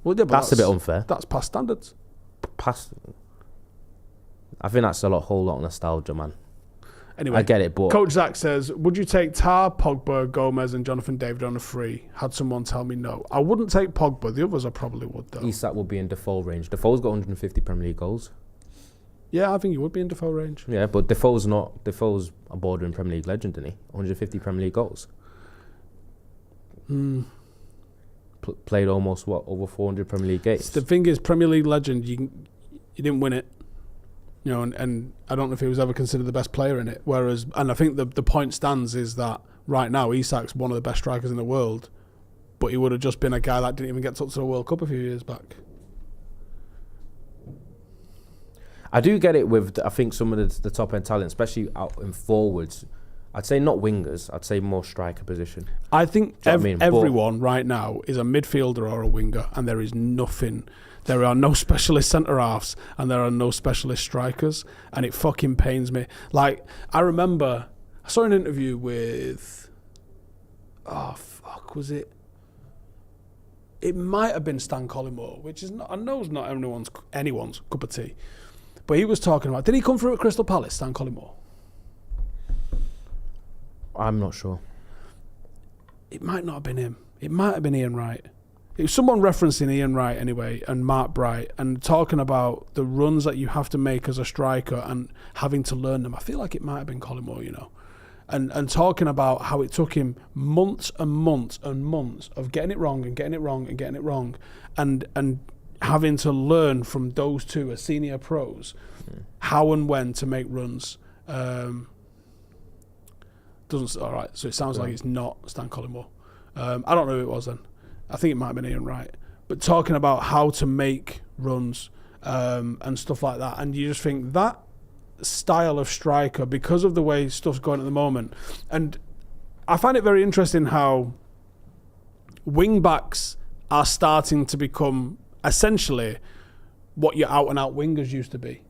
Well, yeah, that's a bit unfair. That's past standards. I think that's whole lot of nostalgia, man. Anyway, I get it, but Coach Zach says, would you take Tar, Pogba, Gomez and Jonathan David on a free? Had someone tell me no. I wouldn't take Pogba. The others I probably would, though. Isak would be in Defoe range. Defoe's got 150 Premier League goals. Yeah, I think he would be in Defoe range. Yeah, but Defoe's not. Defoe's a bordering Premier League legend, isn't he? 150 Premier League goals. Played almost, over 400 Premier League games. The thing is, Premier League legend, you didn't win it. You know, and I don't know if he was ever considered the best player in it. Whereas, and I think the point stands is that right now Isak's one of the best strikers in the world, but he would have just been a guy that didn't even get up to the World Cup a few years back. I do get it with, I think, some of the top end talent, especially out in forwards. I'd say not wingers. I'd say more striker position. I think everyone right now is a midfielder or a winger, and there is nothing. There are no specialist centre-halves and there are no specialist strikers, and it fucking pains me. Like, I remember, I saw an interview with, was it? It might have been Stan Collymore, which is not, I know it's not anyone's cup of tea, But he was talking about, did he come through at Crystal Palace, Stan Collymore? I'm not sure. It might not have been him. It might have been Ian Wright. It was someone referencing Ian Wright anyway, and Mark Bright, and talking about the runs that you have to make as a striker and having to learn them. I feel like it might have been Collymore, you know. And talking about how it took him months and months and months of getting it wrong and getting it wrong and getting it wrong, and having to learn from those two as senior pros how and when to make runs. Doesn't all right. So it sounds like it's not Stan Collymore. I don't know who it was then. I think it might have been Ian Wright. But talking about how to make runs and stuff like that, and you just think that style of striker, because of the way stuff's going at the moment, and I find it very interesting how wing backs are starting to become essentially what your out and out wingers used to be.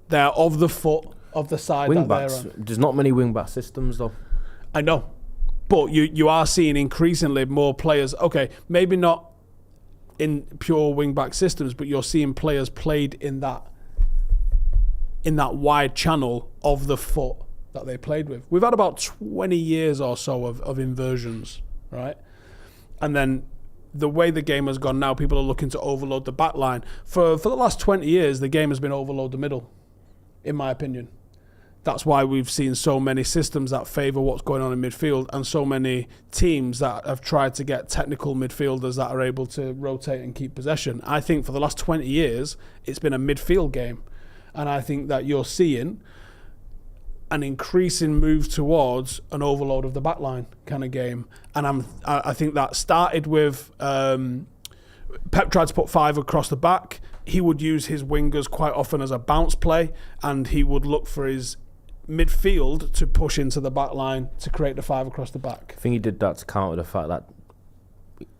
They're of the foot of the side Wing that backs. they're on. There's not many wing back systems though. I know, but you are seeing increasingly more players. Okay, maybe not in pure wing back systems, but you're seeing players played in that wide channel of the foot that they played with. We've had about 20 years or so of inversions, right? And then the way the game has gone now, people are looking to overload the back line. For the last 20 years, the game has been overload the middle, in my opinion. That's why we've seen so many systems that favour what's going on in midfield, and so many teams that have tried to get technical midfielders that are able to rotate and keep possession. I think for the last 20 years, it's been a midfield game. And I think that you're seeing an increasing move towards an overload of the back line kind of game. And I think that started with Pep tried to put 5 across the back. He would use his wingers quite often as a bounce play, and he would look for his midfield to push into the back line to create the 5 across the back. I think he did that to counter the fact that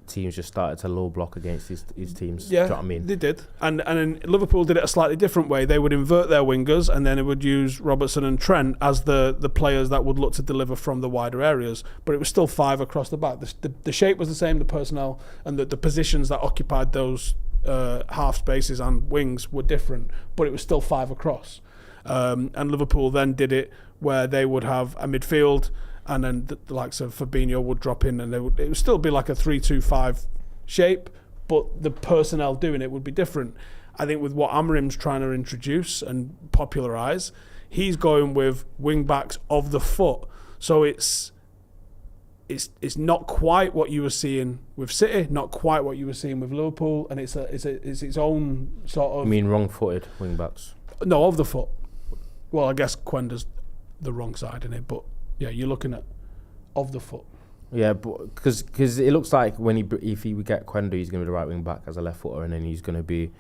teams just started to low block against his teams. Yeah, do you know what I mean? they did. And then Liverpool did it a slightly different way. They would invert their wingers, and then it would use Robertson and Trent as the players that would look to deliver from the wider areas. But it was still 5 across the back. The shape was the same, the personnel and the positions that occupied those half spaces and wings were different, but it was still 5 across. And Liverpool then did it where they would have a midfield, and then the likes of Fabinho would drop in, and it would still be like a 3-2-5 shape, but the personnel doing it would be different. I think with what Amorim's trying to introduce and popularise, he's going with wing backs of the foot. So it's not quite what you were seeing with City, not quite what you were seeing with Liverpool, and it's its own sort of. You mean wrong-footed wing backs? No, of the foot. Well, I guess Quenda's the wrong side in it, but yeah, you're looking at of the foot. Yeah, but because it looks like if he would get Quenda, he's going to be the right wing back as a left footer, and then he's going to be,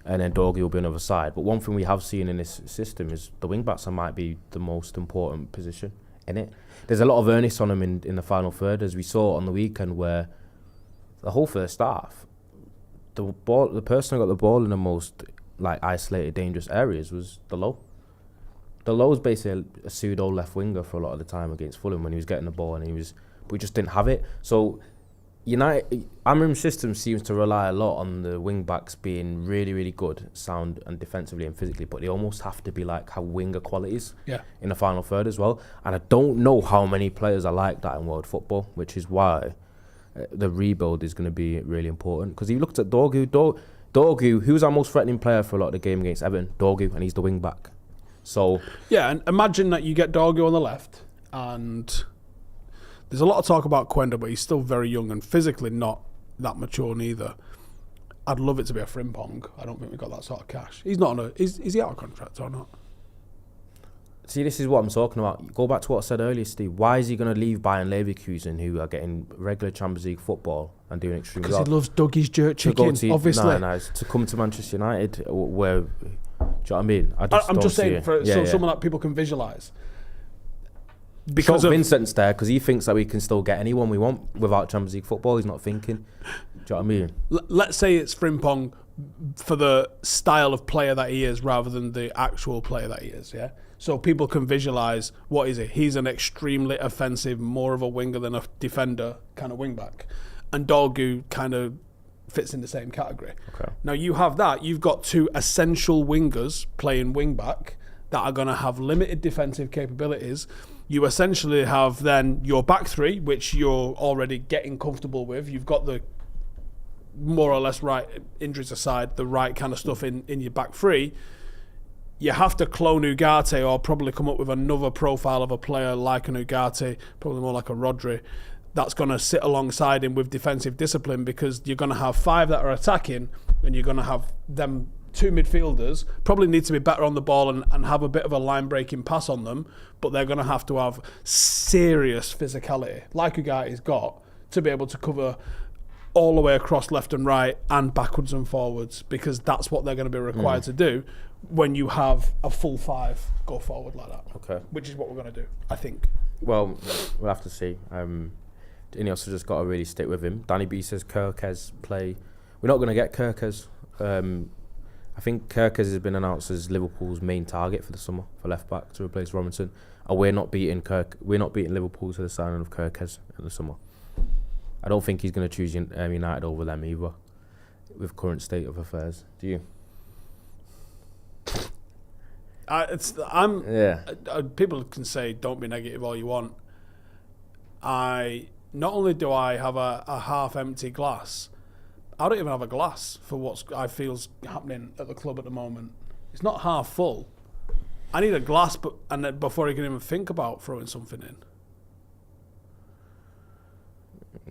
and then Dorgy will be on the other side. But one thing we have seen in this system is the wing backs might be the most important position in it. There's a lot of earnest on him in the final third, as we saw on the weekend, where the whole first half, the person who got the ball in the most isolated, dangerous areas was the low. The low was basically a pseudo left winger for a lot of the time against Fulham when he was getting the ball, and we just didn't have it. So Amorim's system seems to rely a lot on the wing backs being really, really good, sound and defensively and physically, but they almost have to be have winger qualities in the final third as well. And I don't know how many players are like that in world football, which is why the rebuild is going to be really important. Because you looked at Dorgu, who's our most threatening player for a lot of the game against Everton, Dorgu, and he's the wing back. So yeah, and imagine that you get Dorgu on the left, and there's a lot of talk about Quenda, but he's still very young and physically not that mature neither. I'd love it to be a Frimpong. I don't think we've got that sort of cash. He's not on is he out of contract or not? See, this is what I'm talking about. Go back to what I said earlier, Steve. Why is he going to leave Bayern Leverkusen, who are getting regular Champions League football and doing extremely well? Because he loves Dougie's jerk chicken, obviously. To come to Manchester United, where, do you know what I mean? I'm just saying, someone that people can visualise. Because Vincent's there, because he thinks that we can still get anyone we want without Champions League football. He's not thinking. Do you know what I mean? Let's say it's Frimpong for the style of player that he is rather than the actual player that he is, yeah? So people can visualise, what is it? He's an extremely offensive, more of a winger than a defender kind of wing-back. And Dorgu kind of fits in the same category. Okay. Now you have that. You've got two essential wingers playing wing back that are going to have limited defensive capabilities. You essentially have then your back three, which you're already getting comfortable with. You've got the more or less right, injuries aside, the right kind of stuff in your back three. You have to clone Ugarte or probably come up with another profile of a player like an Ugarte, probably more like a Rodri, that's going to sit alongside him with defensive discipline, because you're going to have 5 that are attacking and you're going to have them 2 midfielders, probably need to be better on the ball and have a bit of a line-breaking pass on them, but they're going to have serious physicality, like Ugarte's got, to be able to cover all the way across left and right and backwards and forwards, because that's what they're going to be required to do when you have a full 5 go forward like that. Okay. Which is what we're going to do, I think. Well, we'll have to see. Inos has just got to really stick with him. Danny B says Zirkzee play. We're not going to get Zirkzee. I think Zirkzee has been announced as Liverpool's main target for the summer for left back to replace Robinson, and we're not beating Liverpool to the signing of Zirkzee in the summer. I don't think he's going to choose United over them either, with current state of affairs. Do you? People can say don't be negative all you want. Not only do I have a half-empty glass, I don't even have a glass for what I feel's happening at the club at the moment. It's not half full. I need a glass, before I can even think about throwing something in.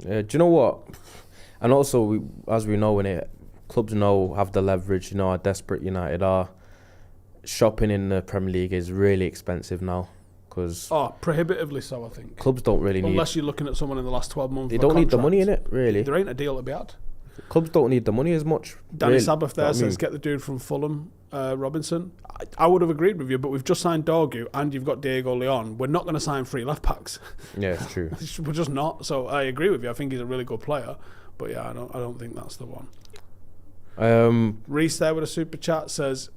Do you know what? And also, as we know, clubs have the leverage. You know how desperate United are. Shopping in the Premier League is really expensive now. Prohibitively so, I think. Clubs don't really need... Unless you're looking at someone in the last 12 months. They don't need the money in it, really. There ain't a deal to be had. Clubs don't need the money as much. Danny Sabbath there says, get the dude from Fulham, Robinson. I would have agreed with you, but we've just signed Dorgu and you've got Diego Leon. We're not going to sign 3 left backs. Yeah, it's true. We're just not. So I agree with you. I think he's a really good player. But yeah, I don't think that's the one. Reese there with a super chat says,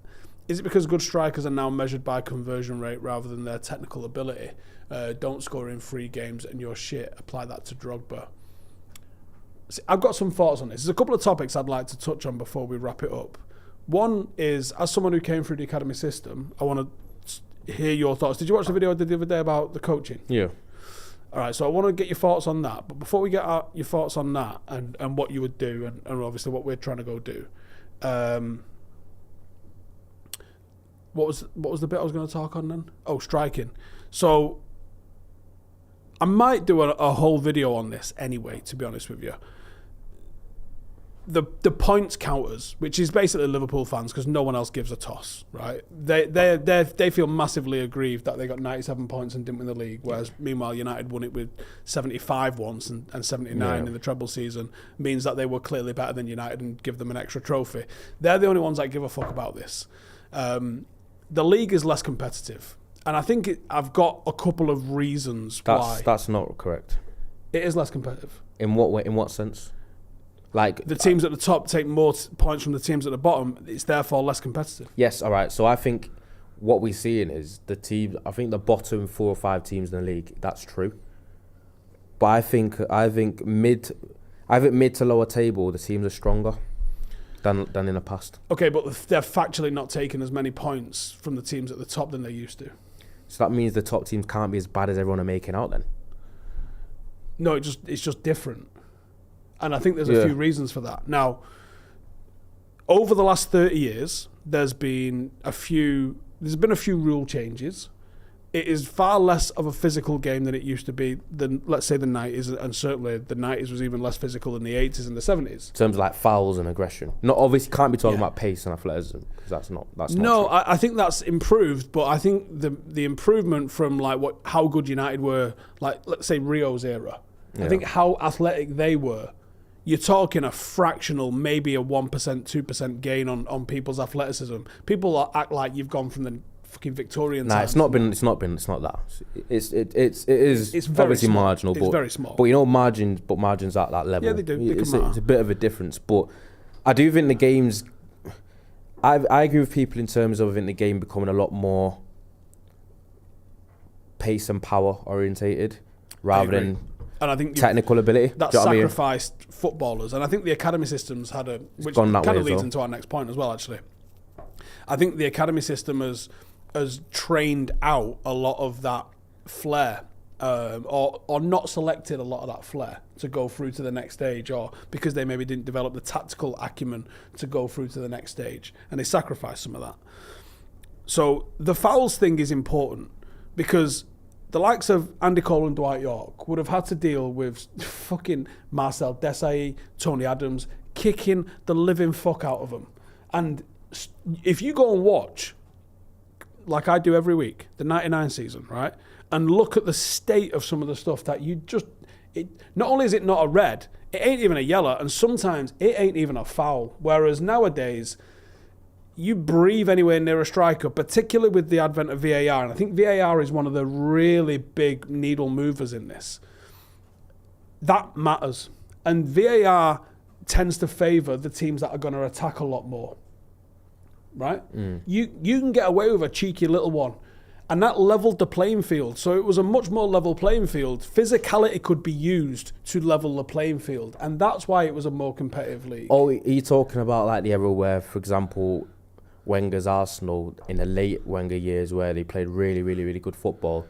is it because good strikers are now measured by conversion rate rather than their technical ability? Don't score in 3 games and you're shit. Apply that to Drogba. See, I've got some thoughts on this. There's a couple of topics I'd like to touch on before we wrap it up. One is, as someone who came through the academy system, I want to hear your thoughts. Did you watch the video I did the other day about the coaching? Yeah. All right, so I want to get your thoughts on that. But before we get your thoughts on that and what you would do and obviously what we're trying to go do, what was the bit I was going to talk on then? Oh, striking. So I might do a whole video on this anyway, to be honest with you. The points counters, which is basically Liverpool fans, because no one else gives a toss, right? They feel massively aggrieved that they got 97 points and didn't win the league, whereas meanwhile United won it with 75 once and 79 in the treble season, means that they were clearly better than United and give them an extra trophy. They're the only ones that give a fuck about this. The league is less competitive, and I think I've got a couple of reasons why. That's not correct. It is less competitive. In what way? In what sense? Like the teams at the top take more points from the teams at the bottom. It's therefore less competitive. Yes, all right. So I think what we're seeing is the team. I think the bottom 4 or 5 teams in the league. That's true. But I think mid to lower table, the teams are stronger than in the past. Okay, but they're factually not taking as many points from the teams at the top than they used to. So that means the top teams can't be as bad as everyone are making out then? No, it's just different. And I think there's a few reasons for that. Now, over the last 30 years, there's been a few rule changes. It is far less of a physical game than it used to be than, let's say, the 90s, and certainly the 90s was even less physical than the 80s and the 70s. In terms of like fouls and aggression. Not obviously can't be talking about pace and athleticism, because that's not no, true. I think that's improved, but I think the improvement from like how good United were, like let's say Rio's era. I think how athletic they were. You're talking a fractional, maybe a 1%, 2% gain on people's athleticism. People act like you've gone from the fucking Victorian times. It's not that. It is obviously small. marginal. It's very small. But you know margins at that level. Yeah, they do. It's a bit of a difference. But I do think the games. I agree with people in terms of I think the game becoming a lot more pace and power orientated, rather than And I think technical ability. That sacrificed footballers. And I think the academy systems had which kind of leads into our next point as well, actually. I think the academy system has trained out a lot of that flair, or not selected a lot of that flair to go through to the next stage, or because they maybe didn't develop the tactical acumen to go through to the next stage, and they sacrificed some of that. So the fouls thing is important because the likes of Andy Cole and Dwight York would have had to deal with fucking Marcel Desailly, Tony Adams, kicking the living fuck out of them. And if you go and watch, like I do every week, the 99 season, right, and look at the state of some of the stuff that you just... not only is it not a red, it ain't even a yellow, and sometimes it ain't even a foul. Whereas nowadays, you breathe anywhere near a striker, particularly with the advent of VAR, and I think VAR is one of the really big needle movers in this. That matters. And VAR tends to favour the teams that are going to attack a lot more. Right? You can get away with a cheeky little one. And that leveled the playing field. So it was a much more level playing field. Physicality could be used to level the playing field. And that's why it was a more competitive league. Oh, are you talking about like the era where, for example, Wenger's Arsenal in the late Wenger years where they played really, really, really good football?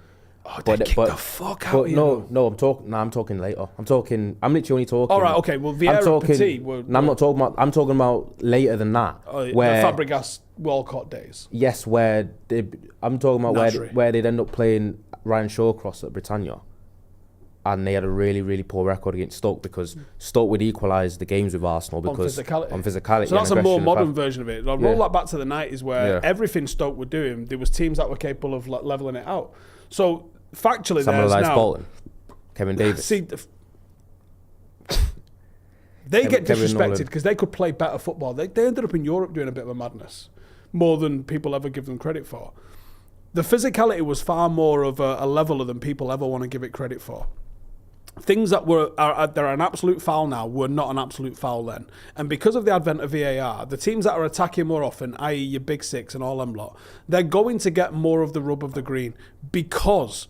Oh, they kicked the fuck out of you. I'm talking later. I'm literally only talking. All right, okay. Well, Vieira and Petit were... I'm talking about later than that. Where the Fabregas Walcott days. Yes, I'm talking about where they'd end up playing Ryan Shawcross at Britannia. And they had a really, really poor record against Stoke because Stoke would equalise the games with Arsenal because on physicality. So that's a more modern version of it. I'll roll that back to the 90s where everything Stoke were doing, there was teams that were capable of levelling it out. So factually, Samuel there's now... Bolton, Kevin Davis. See, they get disrespected because they could play better football. They ended up in Europe doing a bit of a madness, more than people ever give them credit for. The physicality was far more of a leveler than people ever want to give it credit for. Things that they're an absolute foul now were not an absolute foul then. And because of the advent of VAR, the teams that are attacking more often, i.e. your big six and all them lot, they're going to get more of the rub of the green because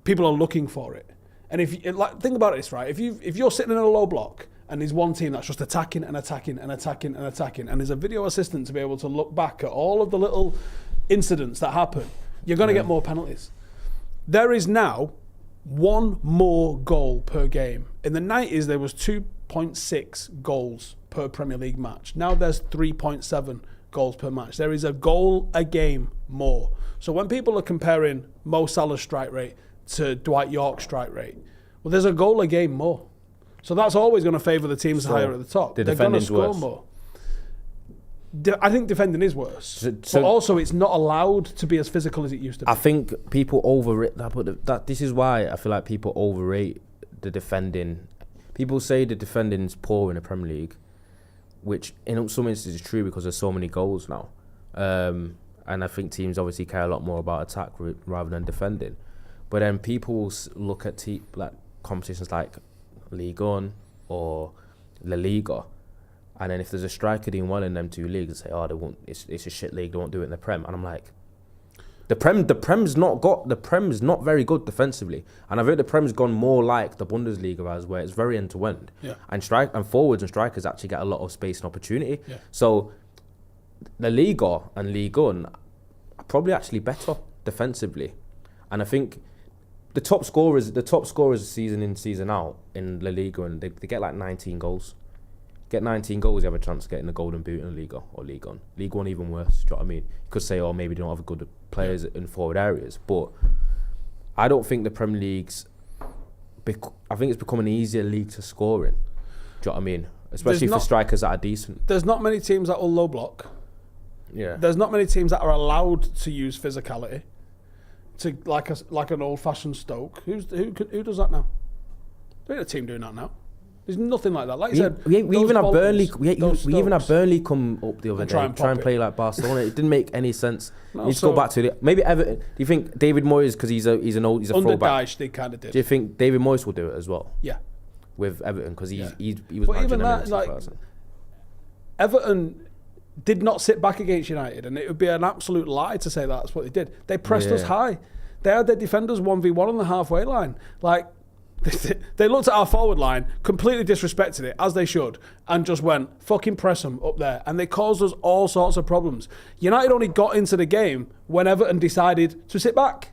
people are looking for it. And think about this, right? If you're sitting in a low block and there's one team that's just attacking and attacking and attacking and attacking, and there's a video assistant to be able to look back at all of the little incidents that happen, you're going to get more penalties. There is now one more goal per game. In the 90s, there was 2.6 goals per Premier League match. Now there's 3.7 goals per match. There is a goal a game more. So when people are comparing Mo Salah's strike rate to Dwight York's strike rate, well, there's a goal a game more. So that's always going to favour the teams higher at the top. They're going to score more. I think defending is worse, but also it's not allowed to be as physical as it used to be. I think people overrate that, but this is why I feel like people overrate the defending. People say the defending is poor in the Premier League, which in some instances is true because there's so many goals now. And I think teams obviously care a lot more about attack rather than defending. But then people look at like competitions like Ligue 1 or La Liga, and then if there's a striker doing well in them two leagues, they say, "Oh, they won't. It's a shit league. They won't do it in the Prem." And I'm like, the Prem's not very good defensively, and I think the Prem's gone more like the Bundesliga as where it's very end to end, and forwards and strikers actually get a lot of space and opportunity. Yeah. So, La Liga and Ligue 1 are probably actually better defensively, and I think the top scorers season in season out in La Liga, and they get like 19 goals. Get 19 goals, you have a chance of getting the Golden Boot in La Liga or Ligue 1. Ligue 1 even worse, do you know what I mean? You could say, oh, maybe they don't have good players in forward areas, but I don't think the Premier League's... I think it's become an easier league to score in, do you know what I mean? Especially for strikers that are decent. There's not many teams that will low block. Yeah. There's not many teams that are allowed to use physicality, to like an old-fashioned Stoke. Who does that now? There ain't a team doing that now. There's nothing like that. Like you said, we even had Burnley. We even had Burnley come up the other day, try and play like Barcelona. It didn't make any sense. No, you just go back to maybe Everton. Do you think David Moyes, because he's a throwback? Under Dyche, they kind of did. Do you think David Moyes will do it as well? Yeah, with Everton, because he was managing them. Like Everton did not sit back against United, and it would be an absolute lie to say that's what they did. They pressed us high. They had their defenders 1v1 on the halfway line. Like, They looked at our forward line, completely disrespected it, as they should, and just went, fucking press them up there. And they caused us all sorts of problems. United only got into the game when Everton decided to sit back.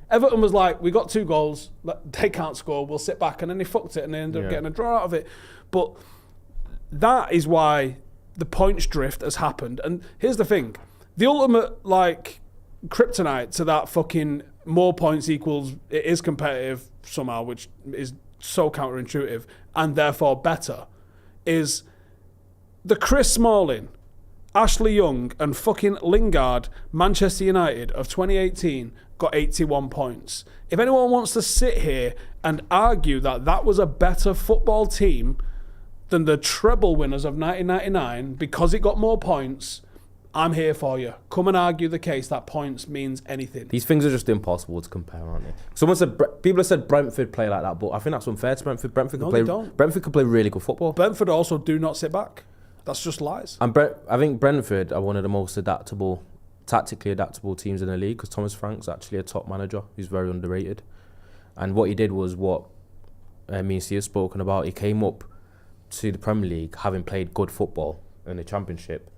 Everton was like, we got 2 goals, they can't score, we'll sit back. And then they fucked it and they ended up getting a draw out of it. But that is why the points drift has happened. And here's the thing. The ultimate, kryptonite to that fucking more points equals it is competitive somehow, which is so counterintuitive and therefore better, is the Chris Smalling, Ashley Young and fucking Lingard Manchester United of 2018 got 81 points. If anyone wants to sit here and argue that that was a better football team than the treble winners of 1999 because it got more points, I'm here for you. Come and argue the case that points means anything. These things are just impossible to compare, aren't they? People have said Brentford play like that, but I think that's unfair to Brentford. Brentford can play really good football. Brentford also do not sit back. That's just lies. And I think Brentford are one of the most tactically adaptable teams in the league, because Thomas Frank's actually a top manager who's very underrated. And what he did was what me and Steve have spoken about. He came up to the Premier League having played good football in the Championship,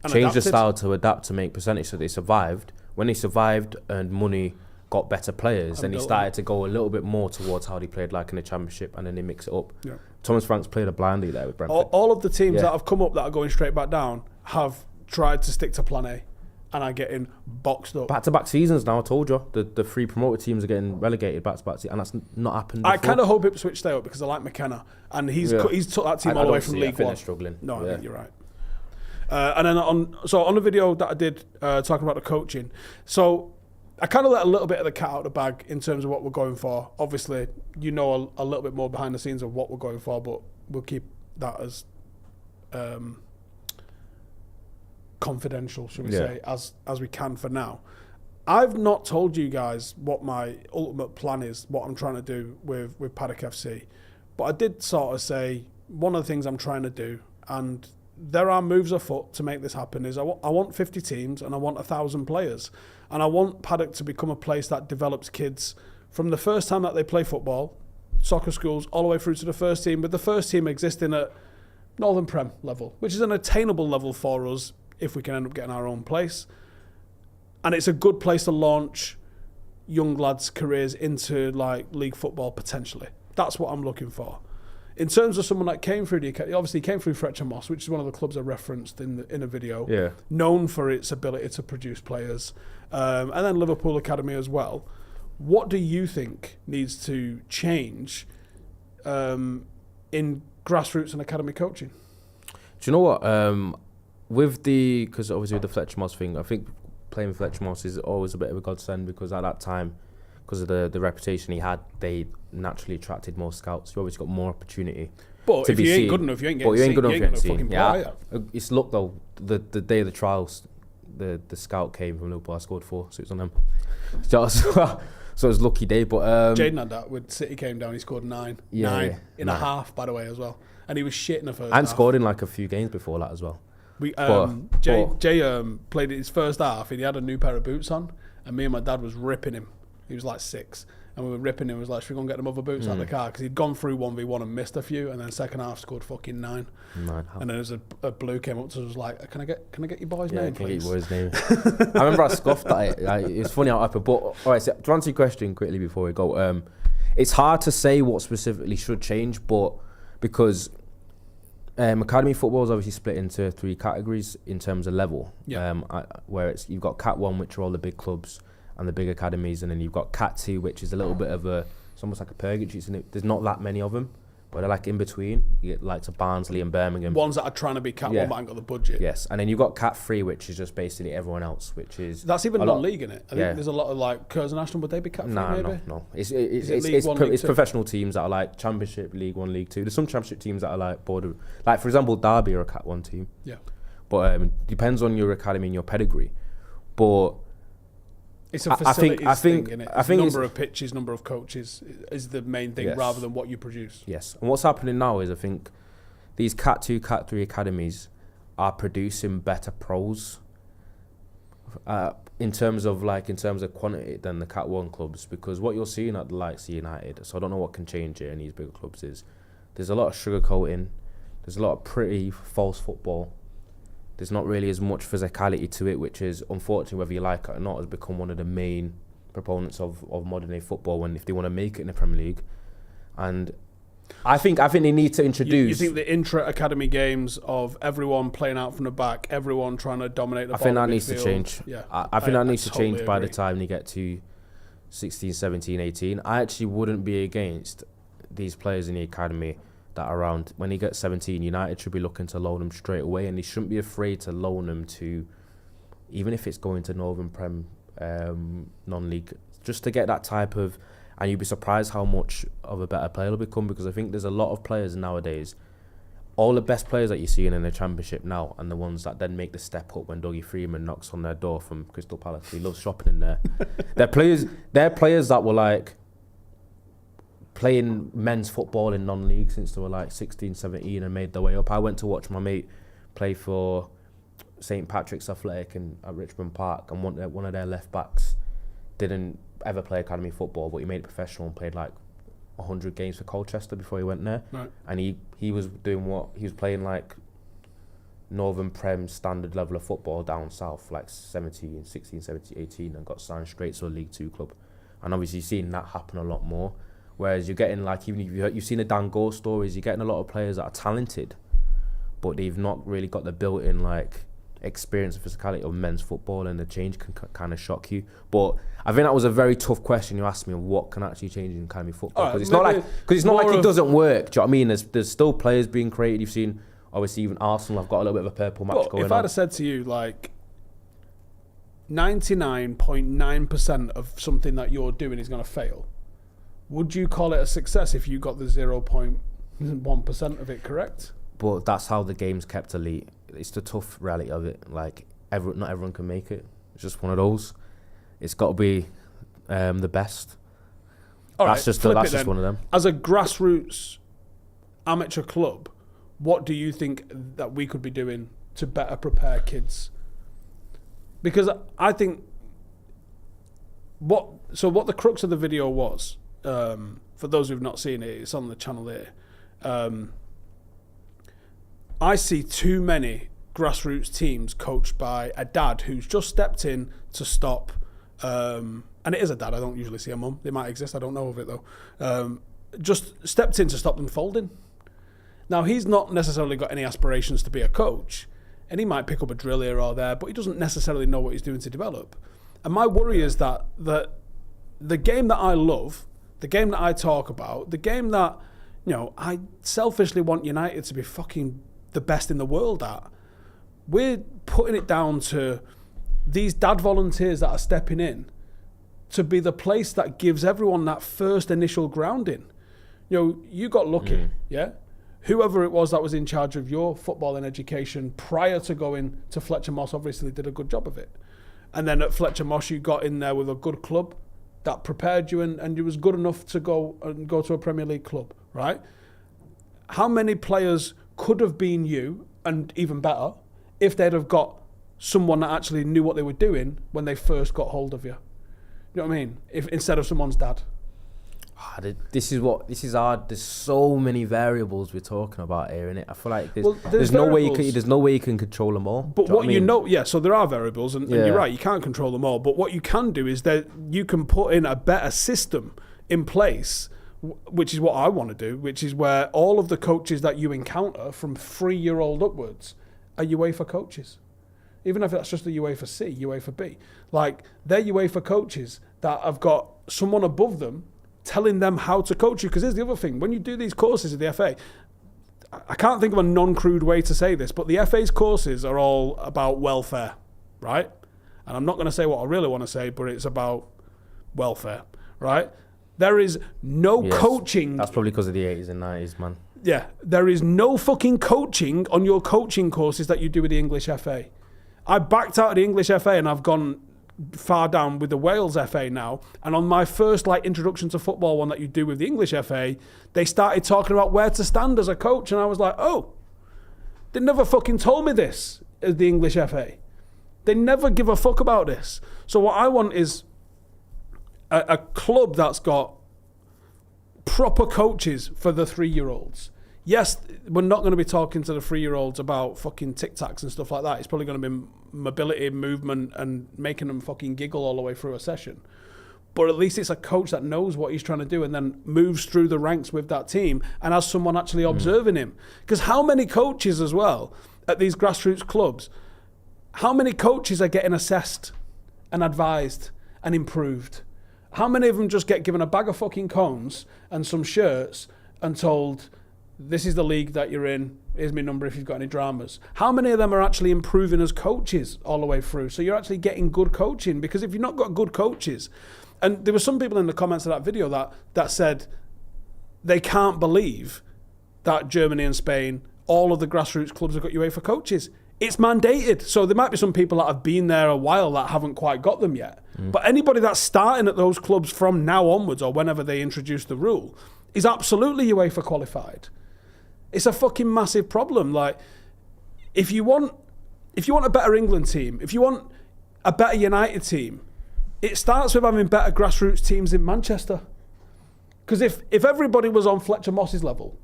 changed the style to adapt to make percentage, so they survived. When they survived and money got better players, then he started to go a little bit more towards how they played like in the Championship, and then they mix it up. Yeah. Thomas Frank's played a blindly there with Brentford. All of the teams that have come up that are going straight back down have tried to stick to plan A and are getting boxed up. Back-to-back seasons now, I told you. The 3 promoted teams are getting relegated back-to-back seasons, and that's not happened before. I kind of hope Ipswich stay up because I like McKenna, and he's took that team all the way from League One. They're struggling. No, I think you're right. And then on the video that I did talking about the coaching, so I kind of let a little bit of the cat out of the bag in terms of what we're going for. Obviously, you know a little bit more behind the scenes of what we're going for, but we'll keep that as confidential, should we say, as we can for now. I've not told you guys what my ultimate plan is, what I'm trying to do with Paddock FC, but I did sort of say one of the things I'm trying to do, and there are moves afoot to make this happen, is I want 50 teams and I want 1,000 players, and I want Paddock to become a place that develops kids from the first time that they play football, soccer schools, all the way through to the first team, with the first team existing at Northern Prem level, which is an attainable level for us if we can end up getting our own place. And it's a good place to launch young lads' careers into league football potentially. That's what I'm looking for. In terms of someone that came through the academy, obviously came through Fletcher Moss, which is one of the clubs I referenced in a video, known for its ability to produce players, and then Liverpool Academy as well. What do you think needs to change in grassroots and academy coaching? Do you know what? Because obviously with the Fletcher Moss thing, I think playing with Fletcher Moss is always a bit of a godsend, because at that time, because of the reputation he had, they naturally attracted more scouts. You obviously got more opportunity. But if you ain't good enough, you ain't getting seen. You ain't going to fucking play. It's luck though. The day of the trials, the scout came from Liverpool. I scored 4, so it was on them. So it was a lucky day. But Jaden had that when City came down. He scored 9 in a half, by the way, as well. And he was shit in the first half. And scored in a few games before that as well. Jay played his first half, and he had a new pair of boots on, and me and my dad was ripping him. He was 6, and we were ripping him. It was like, should we go and get them other boots out of the car? Because he'd gone through 1v1 and missed a few, and then second half scored fucking 9. And then a blue came up to us and was like, can I get your boy's name, please? Can I get your boy's name? I remember I scoffed at it. It's funny how it happened. But all right, so to answer your question quickly before we go, it's hard to say what specifically should change, but because academy football is obviously split into 3 categories in terms of level. Where you've got Cat 1, which are all the big clubs and the big academies, and then you've got Cat 2, which is a little bit of it's almost like a purgatory. There's not that many of them, but they're in between. You get to Barnsley and Birmingham. Ones that are trying to be Cat 1 but ain't got the budget. Yes, and then you've got Cat 3, which is just basically everyone else, which is... That's even non-league, isn't it? I think there's a lot of Curzon Ashton, would they be Cat 3 maybe? No. It's professional teams that are Championship, League 1, League 2. There's some Championship teams that are border... for example, Derby are a Cat 1 team. Yeah. But depends on your academy and your pedigree. But... It's a facilities thing, isn't it? I think number of pitches, number of coaches is the main thing, rather than what you produce. Yes, and what's happening now is I think these Cat 2, Cat 3 academies are producing better pros. in terms of quantity than the Cat 1 clubs, because what you're seeing at the likes of United, so I don't know what can change it in these bigger clubs, is there's a lot of sugarcoating, there's a lot of pretty false football, there's not really as much physicality to it, which is, unfortunately, whether you like it or not, has become one of the main proponents of modern day football if they want to make it in the Premier League. And I think they need to introduce... You think the intra-academy games of everyone playing out from the back, everyone trying to dominate the ball? I think that needs to change. Yeah, I think that needs to totally change by the agree. time you get to 16, 17, 18. I actually wouldn't be against these players in the academy that are around. When he gets 17, United should be looking to loan them straight away, and they shouldn't be afraid to loan them to, even if it's going to Northern Prem non-league, just to get that type of... And you'd be surprised how much of a better player he'll become, because I think there's a lot of players nowadays, all the best players that you're seeing in the Championship now, and the ones that then make the step up when Dougie Freeman knocks on their door from Crystal Palace. He loves shopping in there. They're players that were like playing men's football in non-league since they were like 16, 17 and made their way up. I went to watch my mate play for St. Patrick's Athletic at Richmond Park, and one of their left backs didn't ever play academy football, but he made it professional and played like 100 games for Colchester before he went there. Right. And he was doing he was playing like Northern Prem standard level of football down south, like 16, 17, 18, and got signed straight to a League 2 club. And obviously you've seen that happen a lot more. Whereas you're getting, like, even if you've seen the Dan Gore stories, you're getting a lot of players that are talented, but they've not really got the built-in like experience and physicality of men's football, and the change can kind of shock you. But I think that was a very tough question you asked me of what can actually change in academy football, because it's not like it doesn't work. Do you know what I mean? There's still players being created. You've seen obviously even Arsenal have got a little bit of a purple match going on. If I'd have said to you like 99.9% of something that you're doing is going to fail, would you call it a success if you got the 0.1% of it correct? But that's how the game's kept elite. It's the tough reality of it. Like, not everyone can make it. It's just one of those. It's got to be the best. That's just one of them. As a grassroots amateur club, what do you think that we could be doing to better prepare kids? Because I think what the crux of the video was, for those who've not seen it, it's on the channel here. I see too many grassroots teams coached by a dad who's just stepped in to stop, and it is a dad, I don't usually see a mum, they might exist, I don't know of it though, just stepped in to stop them folding. Now, he's not necessarily got any aspirations to be a coach, and he might pick up a drill here or there, but he doesn't necessarily know what he's doing to develop. And my worry is that the game that I love, the game that I talk about, the game that, I selfishly want United to be fucking the best in the world at, we're putting it down to these dad volunteers that are stepping in to be the place that gives everyone that first initial grounding. You got lucky, yeah? Whoever it was that was in charge of your footballing education prior to going to Fletcher Moss obviously did a good job of it. And then at Fletcher Moss, you got in there with a good club that prepared you, and you was good enough to go to a Premier League club, right? How many players could have been you, and even better, if they'd have got someone that actually knew what they were doing when they first got hold of you? You know what I mean? If instead of someone's dad. This is hard. There's so many variables we're talking about here, innit? I feel like there's no way you can control them all. But so there are variables, and you're right, you can't control them all. But what you can do is that you can put in a better system in place, which is what I want to do, which is where all of the coaches that you encounter from 3-year-old upwards are UEFA coaches. Even if that's just the UEFA C, UEFA B. Like, they're UEFA coaches that have got someone above them telling them how to coach you. Because here's the other thing. When you do these courses at the FA, I can't think of a non-crude way to say this, but the FA's courses are all about welfare, right? And I'm not going to say what I really want to say, but it's about welfare, right? There is no coaching. That's probably because of the 80s and 90s, man. Yeah, there is no fucking coaching on your coaching courses that you do with the English FA. I backed out of the English FA and I've gone far down with the Wales FA now. And on my first introduction to football one that you do with the English FA, they started talking about where to stand as a coach. And I was like, oh, they never fucking told me this as the English FA. They never give a fuck about this. So what I want is a club that's got proper coaches for the 3-year-olds. Yes, we're not going to be talking to the 3-year-olds about fucking tic-tacs and stuff like that. It's probably going to be mobility, movement, and making them fucking giggle all the way through a session. But at least it's a coach that knows what he's trying to do and then moves through the ranks with that team and has someone actually observing him. Because how many coaches as well at these grassroots clubs, how many coaches are getting assessed and advised and improved? How many of them just get given a bag of fucking cones and some shirts and told, this is the league that you're in, here's my number if you've got any dramas? How many of them are actually improving as coaches all the way through? So you're actually getting good coaching, because if you've not got good coaches, and there were some people in the comments of that video that said they can't believe that Germany and Spain, all of the grassroots clubs have got UEFA coaches. It's mandated. So there might be some people that have been there a while that haven't quite got them yet. But anybody that's starting at those clubs from now onwards or whenever they introduce the rule is absolutely UEFA qualified. It's a fucking massive problem. Like, if you want a better England team, if you want a better United team, it starts with having better grassroots teams in Manchester. Because if everybody was on Fletcher Moss's level,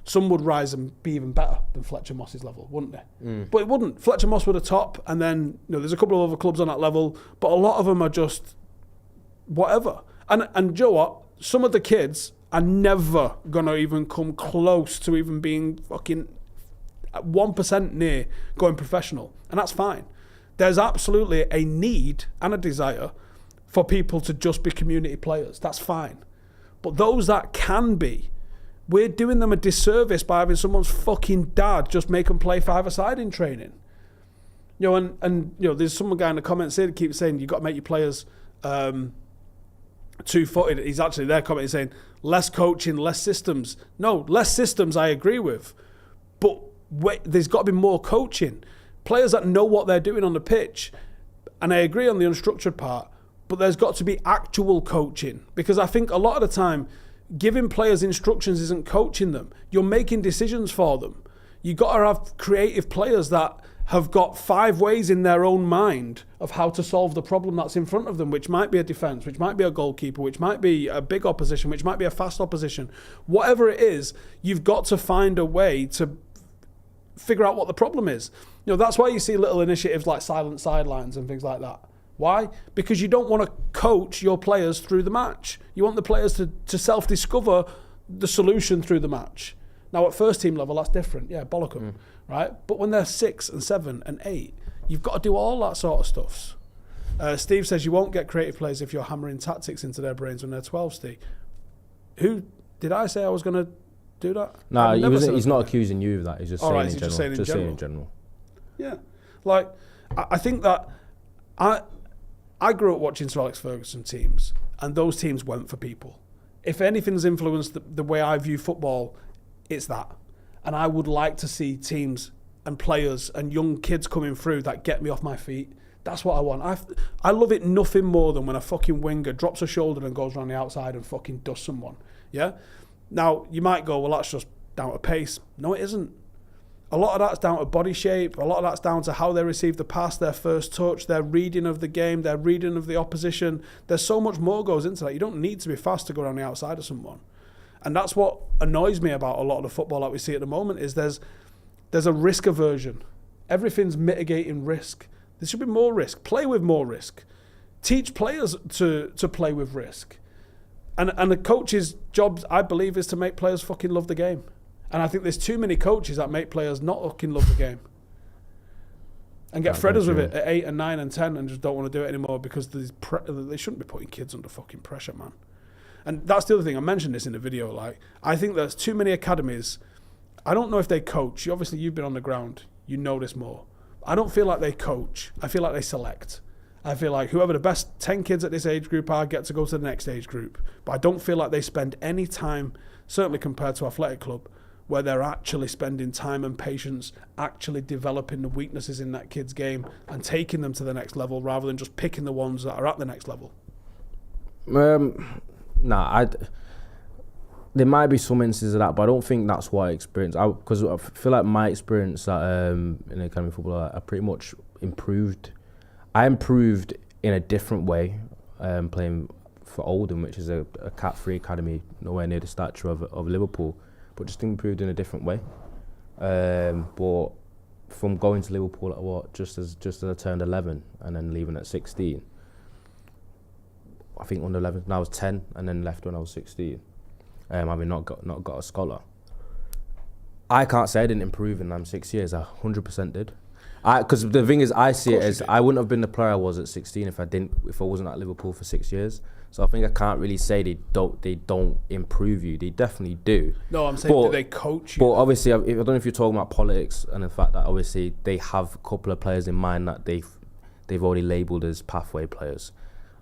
some would rise and be even better than Fletcher Moss's level, wouldn't they? But it wouldn't. Fletcher Moss were the top, and then there's a couple of other clubs on that level, but a lot of them are just whatever. And do you know what? Some of the kids are never gonna even come close to even being fucking 1% near going professional, and that's fine. There's absolutely a need and a desire for people to just be community players. That's fine. But those that can be, we're doing them a disservice by having someone's fucking dad just make them play five-a-side in training. And there's some guy in the comments here that keeps saying you've got to make your players two-footed. He's actually there commenting saying less coaching, less systems. No, less systems I agree with. But there's got to be more coaching. Players that know what they're doing on the pitch. And I agree on the unstructured part, but there's got to be actual coaching. Because I think a lot of the time, giving players instructions isn't coaching them. You're making decisions for them. You've got to have creative players that have got 5 ways in their own mind of how to solve the problem that's in front of them, which might be a defence, which might be a goalkeeper, which might be a big opposition, which might be a fast opposition. Whatever it is, you've got to find a way to figure out what the problem is. That's why you see little initiatives like silent sidelines and things like that. Why? Because you don't want to coach your players through the match. You want the players to self-discover the solution through the match. Now, at first team level, that's different. Yeah, bollock them, right? But when they're 6 and 7 and 8, you've got to do all that sort of stuff. Steve says you won't get creative players if you're hammering tactics into their brains when they're 12, Steve. Who did I say I was going to do that? No, he's not accusing you of that. He's just saying in general. Yeah. Like, I think that I grew up watching Sir Alex Ferguson teams, and those teams went for people. If anything's influenced the way I view football, it's that. And I would like to see teams and players and young kids coming through that get me off my feet. That's what I want. I love it nothing more than when a fucking winger drops a shoulder and goes around the outside and fucking dusts someone. Yeah? Now, you might go, well, that's just down to pace. No, it isn't. A lot of that's down to body shape. A lot of that's down to how they receive the pass, their first touch, their reading of the game, their reading of the opposition. There's so much more goes into that. You don't need to be fast to go around the outside of someone. And that's what annoys me about a lot of the football that we see at the moment is there's a risk aversion. Everything's mitigating risk. There should be more risk. Play with more risk. Teach players to play with risk. And the coach's job, I believe, is to make players fucking love the game. And I think there's too many coaches that make players not fucking love the game. And get fredders with it at 8 and 9 and 10 and just don't want to do it anymore because they shouldn't be putting kids under fucking pressure, man. And that's the other thing. I mentioned this in the video. Like, I think there's too many academies. I don't know if they coach. Obviously, you've been on the ground. You know this more. I don't feel like they coach. I feel like they select. I feel like whoever the best 10 kids at this age group are get to go to the next age group. But I don't feel like they spend any time, certainly compared to Athletic Club, where they're actually spending time and patience, actually developing the weaknesses in that kid's game and taking them to the next level rather than just picking the ones that are at the next level. There might be some instances of that, but I don't think that's what I experienced. Because I feel like my experience at in academy football are pretty much improved I improved in a different way, playing for Oldham, which is a Cat 3 academy, nowhere near the stature of Liverpool, but just improved in a different way. But from going to Liverpool at what, just as I turned 11 and then leaving at 16, I think under 11, when I was 10 and then left when I was 16, having not got a scholar. I can't say I didn't improve in them 6 years. I 100% did. Because the thing is, I see it as I wouldn't have been the player I was at 16 if I wasn't at Liverpool for 6 years. So I think I can't really say they don't improve you. They definitely do. No, I'm saying do they coach you? But obviously, I don't know if you're talking about politics and the fact that obviously they have a couple of players in mind that they've already labelled as pathway players,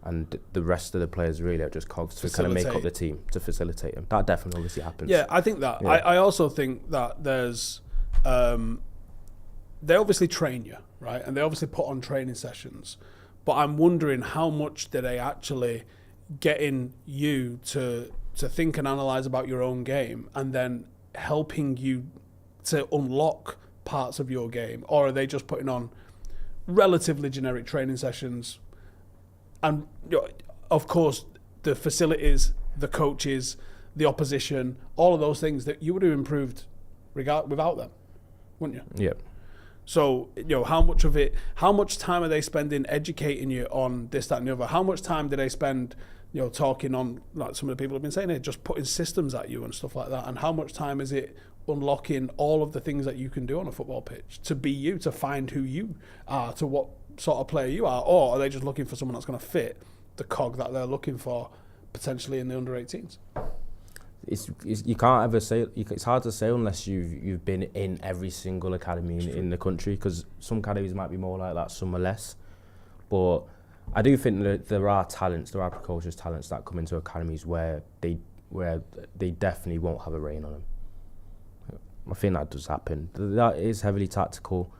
and the rest of the players really are just cogs to kind of make up the team to facilitate them. That definitely obviously happens. Yeah, I think that. Yeah. I also think that there's they obviously train you, right? And they obviously put on training sessions. But I'm wondering how much do they actually getting you to think and analyse about your own game and then helping you to unlock parts of your game? Or are they just putting on relatively generic training sessions? And of course, the facilities, the coaches, the opposition, all of those things that you would have improved without them, wouldn't you? Yeah. So, how much time are they spending educating you on this, that, and the other? How much time do they spend, talking on, like some of the people have been saying here, just putting systems at you and stuff like that? And how much time is it unlocking all of the things that you can do on a football pitch to be you, to find who you are, to what sort of player you are? Or are they just looking for someone that's going to fit the cog that they're looking for potentially in the under-18s? You can't ever say. It's hard to say unless you've been in every single academy in the country, because some academies might be more like that, some are less. But I do think that there are precocious talents that come into academies where they definitely won't have a rein on them. I think that does happen. That is heavily tactical.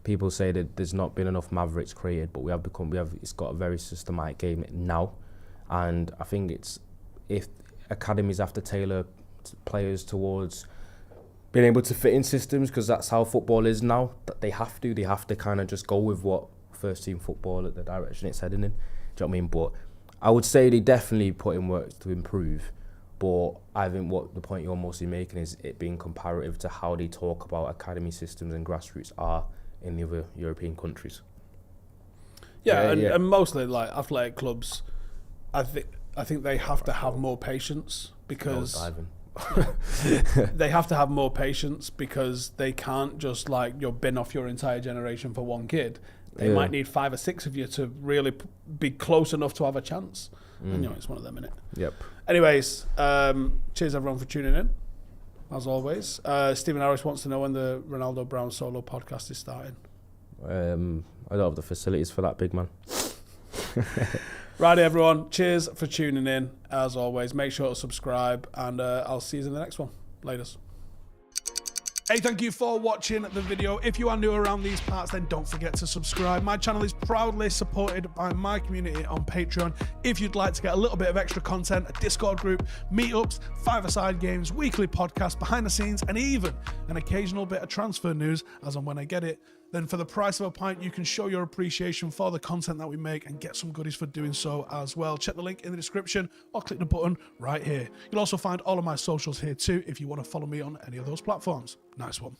People say that there's not been enough Mavericks created, but it's got a very systematic game now, and I think if academies have to tailor players towards being able to fit in systems, because that's how football is now. That they have to kind of just go with what first team football at the direction it's heading in. Do you know what I mean? But I would say they definitely put in work to improve. But I think what the point you're mostly making is it being comparative to how they talk about academy systems and grassroots are in the other European countries. And mostly like athletic clubs, I think they have to have more patience, because they have to have more patience because they can't just bin off your entire generation for one kid. They might need 5 or 6 of you to really be close enough to have a chance. And it's one of them, innit? Yep. Anyways, cheers everyone for tuning in, as always. Stephen Harris wants to know when the Ronaldo Brown solo podcast is starting. I don't have the facilities for that, big man. Righty, everyone. Cheers for tuning in. As always, make sure to subscribe, and I'll see you in the next one. Laters. Hey, thank you for watching the video. If you are new around these parts, then don't forget to subscribe. My channel is proudly supported by my community on Patreon. If you'd like to get a little bit of extra content, a Discord group, meetups, 5-a-side games, weekly podcasts, behind the scenes, and even an occasional bit of transfer news as and when I get it, then for the price of a pint, you can show your appreciation for the content that we make and get some goodies for doing so as well. Check the link in the description or click the button right here. You'll also find all of my socials here too if you want to follow me on any of those platforms. Nice one.